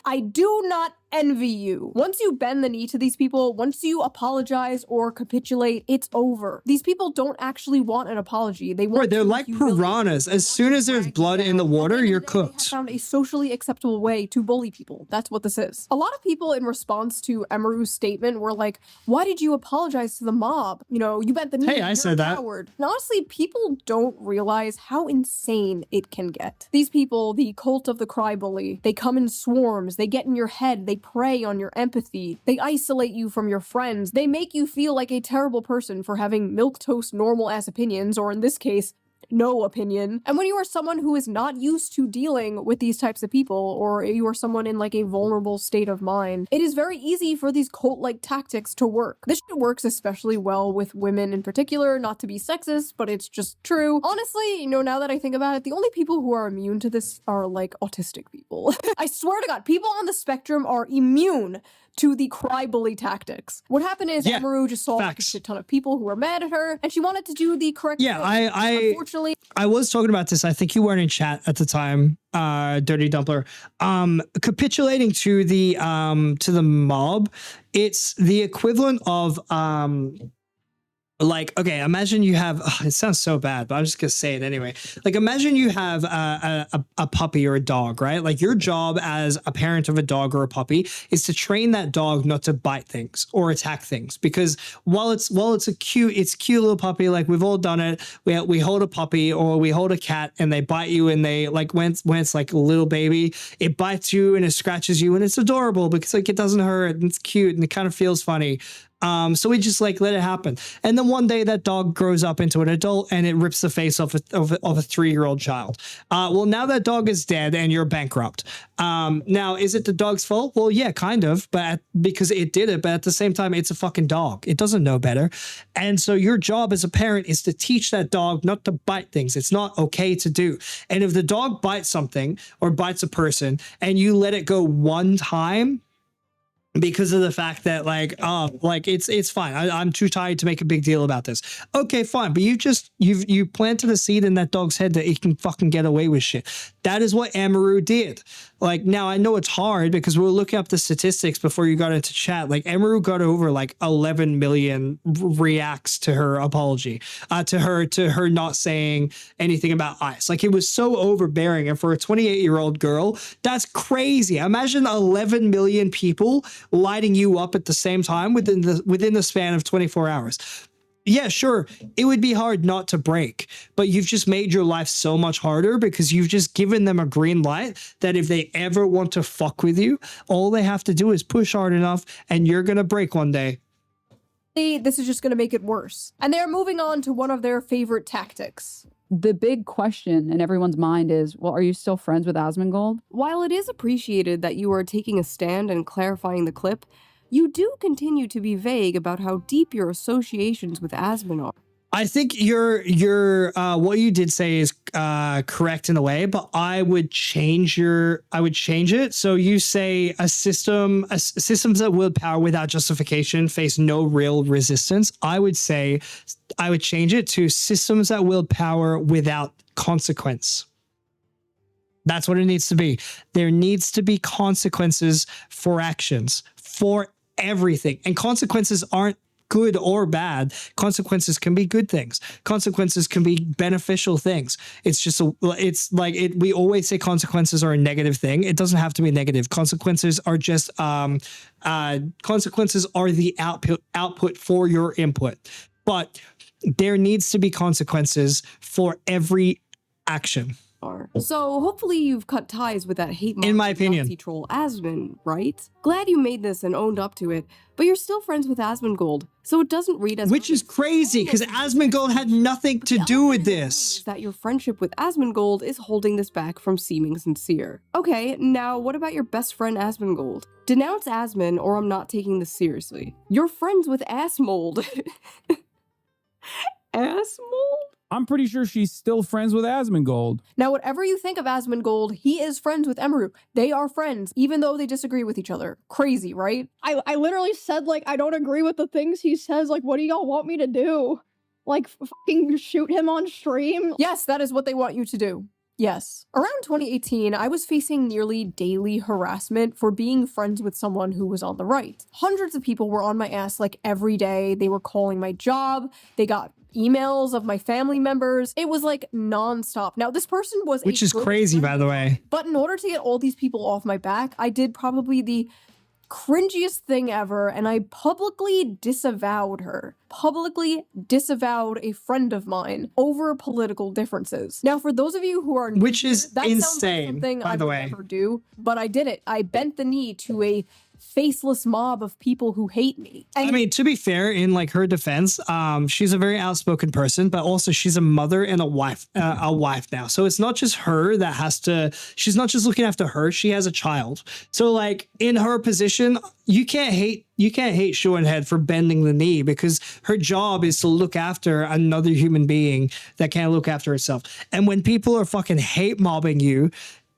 I do not envy you. Once you bend the knee to these people, once you apologize or capitulate, it's over. These people don't actually want an apology. They want they're like piranhas. As soon as there's blood in the water, you're cooked. They have found a socially acceptable way to bully people. That's what this is. A lot of people in response to Emaru's statement were like, why did you apologize to the mob? You know, you bent the knee. Hey, I said that. Coward. And honestly, people don't realize how insane it can get. These people, the cult of the cry bully, they come in swarms, they get in your head, they prey on your empathy, they isolate you from your friends, they make you feel like a terrible person for having milquetoast normal ass opinions, or in this case, no opinion. And when you are someone who is not used to dealing with these types of people, or you are someone in like a vulnerable state of mind, it is very easy for these cult-like tactics to work. This shit works especially well with women in particular, not to be sexist, but it's just true. Honestly, you know, now that I think about it, the only people who are immune to this are like autistic people. I swear to God, people on the spectrum are immune to the cry bully tactics. What happened is Amaru just saw like, a shit ton of people who were mad at her, and she wanted to do the correct thing. Unfortunately, I was talking about this. I think you weren't in chat at the time, Dirty Dumpler. Capitulating to the mob, it's the equivalent of like, okay, imagine you have, it sounds so bad, but I'm just gonna say it anyway. Like, imagine you have a puppy or a dog, right? Like, your job as a parent of a dog or a puppy is to train that dog not to bite things or attack things. Because while it's a cute little puppy, like we've all done it. We hold a puppy or we hold a cat and they bite you, and they like when it's like a little baby, it bites you and it scratches you, and it's adorable because like it doesn't hurt and it's cute and it kind of feels funny. So we just like let it happen. And then one day that dog grows up into an adult and it rips the face off of a 3-year-old child. Well, now that dog is dead and you're bankrupt. Now, is it the dog's fault? Well, yeah, kind of, but because it did it. But at the same time, it's a fucking dog. It doesn't know better. And so your job as a parent is to teach that dog not to bite things. It's not okay to do. And if the dog bites something or bites a person and you let it go one time, because of the fact that like, like it's fine. I'm too tired to make a big deal about this. Okay, fine. But you planted a seed in that dog's head that it can fucking get away with shit. That is what Amaru did. Like, now I know it's hard because we were looking up the statistics before you got into chat. Like, Amaru got over like 11 million reacts to her apology, to her not saying anything about ICE. Like, it was so overbearing. And for a 28-year-old girl, that's crazy. Imagine 11 million people lighting you up at the same time within the span of 24 hours. Yeah, sure, it would be hard not to break, but you've just made your life so much harder because you've just given them a green light that if they ever want to fuck with you, all they have to do is push hard enough and you're going to break one day. This is just going to make it worse. And they're moving on to one of their favorite tactics. The big question in everyone's mind is, well, are you still friends with Asmongold? While it is appreciated that you are taking a stand and clarifying the clip, you do continue to be vague about how deep your associations with Asmon are. I think your what you did say is correct in a way, but I would change it. So you say systems that wield power without justification face no real resistance. I would change it to systems that wield power without consequence. That's what it needs to be. There needs to be consequences for actions, for everything. And consequences aren't good or bad. Consequences can be good things. Consequences can be beneficial things. We always say consequences are a negative thing. It doesn't have to be negative. Consequences are just consequences are the output for your input. But there needs to be consequences for every action. So hopefully you've cut ties with that hate in my opinion Nazi troll Asmon, right? Glad you made this and owned up to it, but you're still friends with Asmongold, so it doesn't read as which is crazy because Asmongold had nothing to do with this. Is that your friendship with Asmongold is holding this back from seeming sincere. Okay, now what about your best friend Asmongold? Denounce Asmon or I'm not taking this seriously. You're friends with Assmold. Assmold? I'm pretty sure she's still friends with Asmongold. Now, whatever you think of Asmongold, he is friends with Amaru. They are friends, even though they disagree with each other. Crazy, right? I literally said, like, I don't agree with the things he says. Like, what do y'all want me to do? Like, fucking shoot him on stream? Yes, that is what they want you to do. Yes. Around 2018, I was facing nearly daily harassment for being friends with someone who was on the right. Hundreds of people were on my ass like every day. They were calling my job. They got emails of my family members. It was like nonstop. Now, this person was which is crazy, by the way. But in order to get all these people off my back, I did probably the cringiest thing ever, and I publicly disavowed her. Publicly disavowed a friend of mine over political differences. Now, for those of you who are which is that insane, sounds like something by I the would way. never do, but I did it. I bent the knee to a faceless mob of people who hate me. And I mean, to be fair, in like her defense, she's a very outspoken person, but also she's a mother and a wife now. So it's not just her that has to, she's not just looking after her, she has a child. So like in her position, you can't hate sh0eonHead for bending the knee, because her job is to look after another human being that can't look after herself. And when people are fucking hate mobbing you,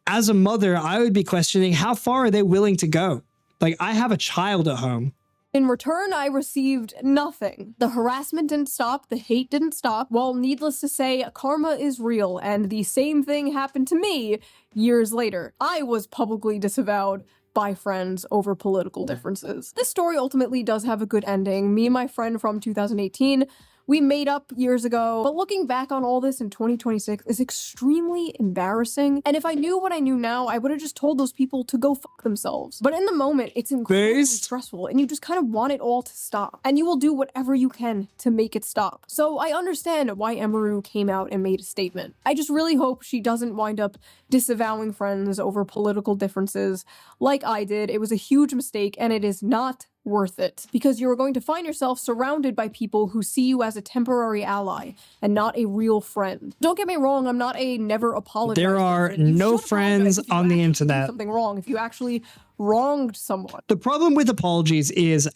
as a mother, I would be questioning how far are they willing to go? Like, I have a child at home. in return, I received nothing. The harassment didn't stop, the hate didn't stop. Well, needless to say, karma is real, and the same thing happened to me years later. I was publicly disavowed by friends over political differences. This story ultimately does have a good ending. Me and my friend from 2018, we made up years ago, but looking back on all this in 2026 is extremely embarrassing. And if I knew what I knew now, I would have just told those people to go fuck themselves. But in the moment, it's incredibly stressful, and you just kind of want it all to stop. And you will do whatever you can to make it stop. So I understand why Emaru came out and made a statement. I just really hope she doesn't wind up disavowing friends over political differences like I did. It was a huge mistake, and it is not worth it, because you are going to find yourself surrounded by people who see you as a temporary ally and not a real friend. Don't get me wrong, I'm not a never apologize. There are no friends on the internet. Something wrong if you actually wronged someone. The problem with apologies is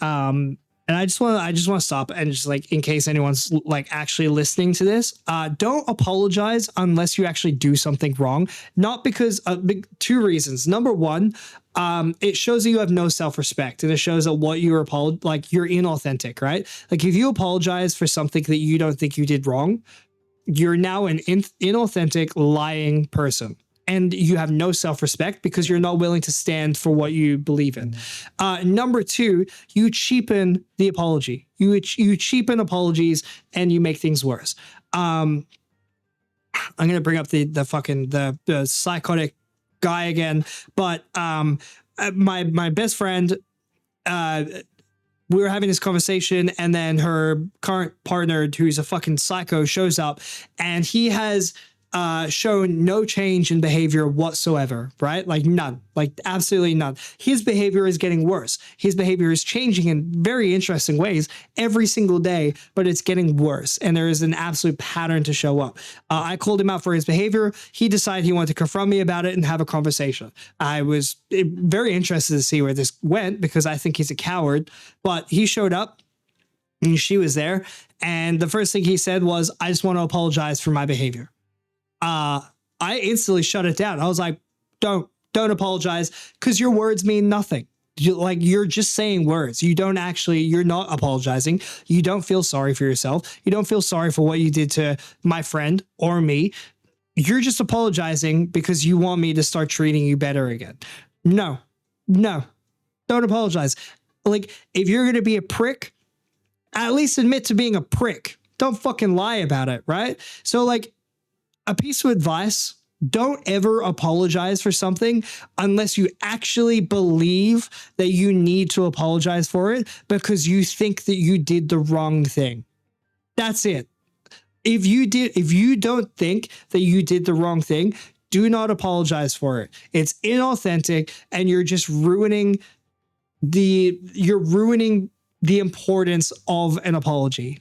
and I just want to stop and just, like, in case anyone's like actually listening to this, don't apologize unless you actually do something wrong. Not because two reasons. Number one, it shows that you have no self-respect, and it shows that what you're you're inauthentic, right? Like, if you apologize for something that you don't think you did wrong, you're now an inauthentic, lying person. And you have no self-respect because you're not willing to stand for what you believe in. Number two, you cheapen the apology. You cheapen apologies, and you make things worse. I'm gonna bring up the psychotic guy again, but my best friend, we were having this conversation, and then her current partner, who's a fucking psycho, shows up, and he has shown no change in behavior whatsoever, right? Like none, like absolutely none. His behavior is getting worse. His behavior is changing in very interesting ways every single day, but it's getting worse. And there is an absolute pattern to show up. I called him out for his behavior. He decided he wanted to confront me about it and have a conversation. I was very interested to see where this went, because I think he's a coward, but he showed up and she was there. And the first thing he said was, I just want to apologize for my behavior. I instantly shut it down. I was like, don't apologize, because your words mean nothing. You're just saying words. You're not apologizing. You don't feel sorry for yourself. You don't feel sorry for what you did to my friend or me. You're just apologizing because you want me to start treating you better again. No, don't apologize. Like, if you're going to be a prick, at least admit to being a prick. Don't fucking lie about it, right? So, like, a piece of advice: don't ever apologize for something unless you actually believe that you need to apologize for it because you think that you did the wrong thing. That's it. If you don't think that you did the wrong thing, do not apologize for it. It's inauthentic, and you're just ruining the importance of an apology.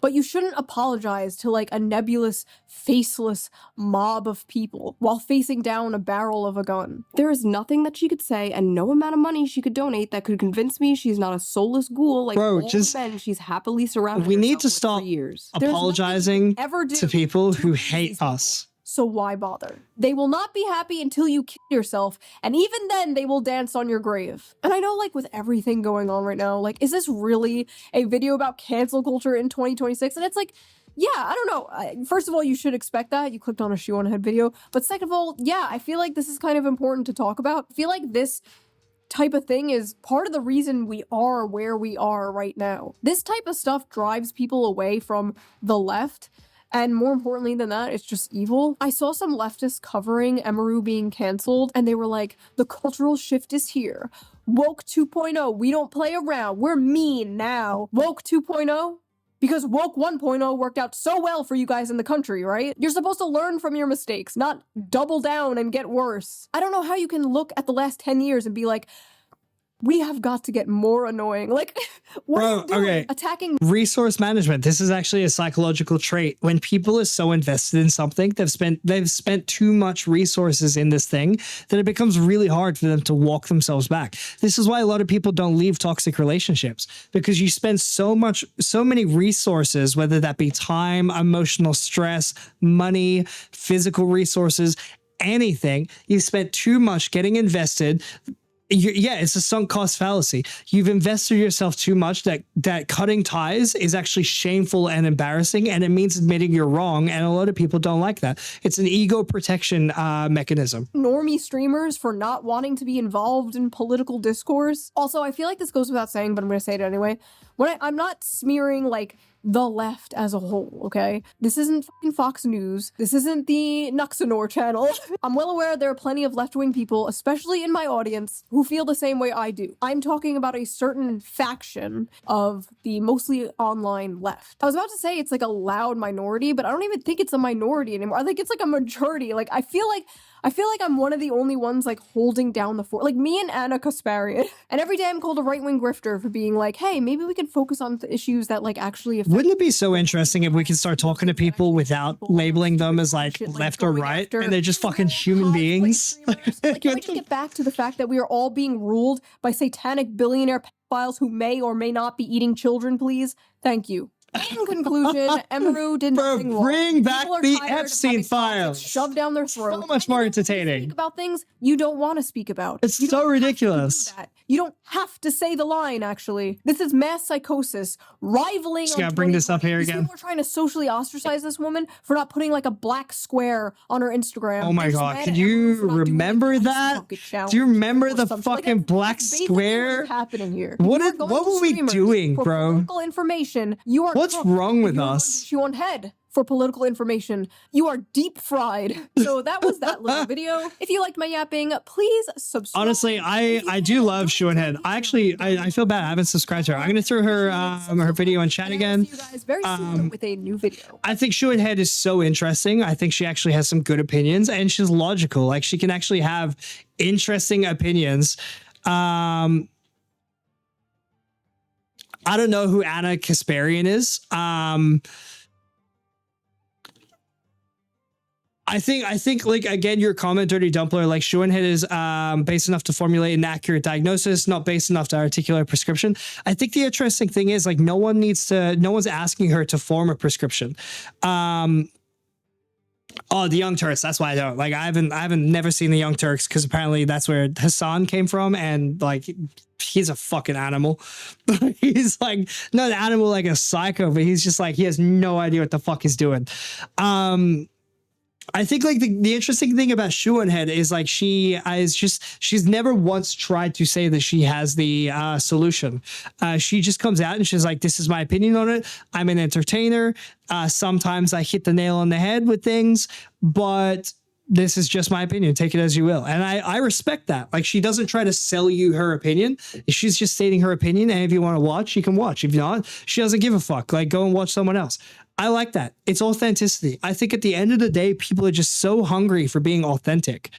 But you shouldn't apologize to like a nebulous, faceless mob of people while facing down a barrel of a gun. There is nothing that she could say and no amount of money she could donate that could convince me she's not a soulless ghoul like all the men she's happily surrounded We need herself to with stop for years. apologizing to people who hate us. So why bother? They will not be happy until you kill yourself, and even then they will dance on your grave. And I know, like, with everything going on right now, like, is this really a video about cancel culture in 2026? And it's like, yeah, I don't know. First of all, you should expect that. You clicked on a sh0eonHead video. But second of all, yeah, I feel like this is kind of important to talk about. I feel like this type of thing is part of the reason we are where we are right now. This type of stuff drives people away from the left. And more importantly than that, it's just evil. I saw some leftists covering Emaru being canceled, and they were like, the cultural shift is here. Woke 2.0, we don't play around. We're mean now. Woke 2.0? Because woke 1.0 worked out so well for you guys in the country, right? You're supposed to learn from your mistakes, not double down and get worse. I don't know how you can look at the last 10 years and be like, we have got to get more annoying. Like, what are you doing? Okay. Attacking Resource management. This is actually a psychological trait. When people are so invested in something, they've spent too much resources in this thing that it becomes really hard for them to walk themselves back. This is why a lot of people don't leave toxic relationships, because you spend so many resources, whether that be time, emotional stress, money, physical resources, anything. You spent too much getting invested. It's a sunk cost fallacy. You've invested yourself too much that cutting ties is actually shameful and embarrassing, and it means admitting you're wrong, and a lot of people don't like that. It's an ego protection mechanism. normie streamers for not wanting to be involved in political discourse. Also, I feel like this goes without saying, but I'm going to say it anyway. I'm not smearing like the left as a whole, okay? This isn't fucking Fox News. This isn't the Nuxanor channel. I'm well aware there are plenty of left-wing people, especially in my audience, who feel the same way I do. I'm talking about a certain faction of the mostly online left. I was about to say it's like a loud minority, but I don't even think it's a minority anymore. I think it's like a majority. Like, I feel like I'm one of the only ones like holding down the fort. Like me and Anna Kasparian. And every day I'm called a right-wing grifter for being like, hey, maybe we can focus on the issues that like actually affect. Wouldn't it be so interesting if we could start talking to people without labeling them as like left or right, and they're just fucking human beings? Like, can we just get back to the fact that we are all being ruled by satanic billionaire pedophiles who may or may not be eating children, please? Thank you. In conclusion, Emeru did nothing wrong. Bring back People are the tired of Epstein having politics files. shoved down their throat. So much more entertaining. Speak about things you don't want to speak about. It's You so don't have to do ridiculous. that. You don't have to say the line, actually. This is mass psychosis, rivaling Just on gotta bring this up here 2020. These again. people are trying to socially ostracize this woman for not putting like a black square on her Instagram. Oh my They're just God, mad can at you everyone for not doing, remember like, the ice that? bucket challenge Do you remember or the something. Like, fucking that's black basically square? what's happening here. What You are did- going what to were we streamers doing, for bro? Political information. You are What's cooked. wrong with You are going us? to sh0eonHead for political information. You are deep fried. So that was that little video. If you liked my yapping, please subscribe. Honestly, I do love sh0eonHead. I feel bad. I haven't subscribed to her. I'm gonna throw her video in chat And I will again. see you guys very soon with a new video. I think sh0eonHead is so interesting. I think she actually has some good opinions, and she's logical. Like, she can actually have interesting opinions. I don't know who Anna Kasparian is. I think like, again, your comment, Dirty Dumpler, like sh0eonHead is based enough to formulate an accurate diagnosis, not based enough to articulate a prescription. I think the interesting thing is like no one's asking her to form a prescription. Oh, the Young Turks. That's why I don't like. I haven't never seen the Young Turks, because apparently that's where Hassan came from, and like he's a fucking animal. He's like not an animal like a psycho, but he's just like he has no idea what the fuck he's doing. I think like the interesting thing about sh0eonHead is like she's never once tried to say that she has the solution. She just comes out and she's like, this is my opinion on it. I'm an entertainer. Sometimes I hit the nail on the head with things, but this is just my opinion. Take it as you will. And I respect that. Like, she doesn't try to sell you her opinion. She's just stating her opinion. And if you want to watch, you can watch. If not, she doesn't give a fuck. Like, go and watch someone else. I like that. It's authenticity. I think at the end of the day, people are just so hungry for being authentic.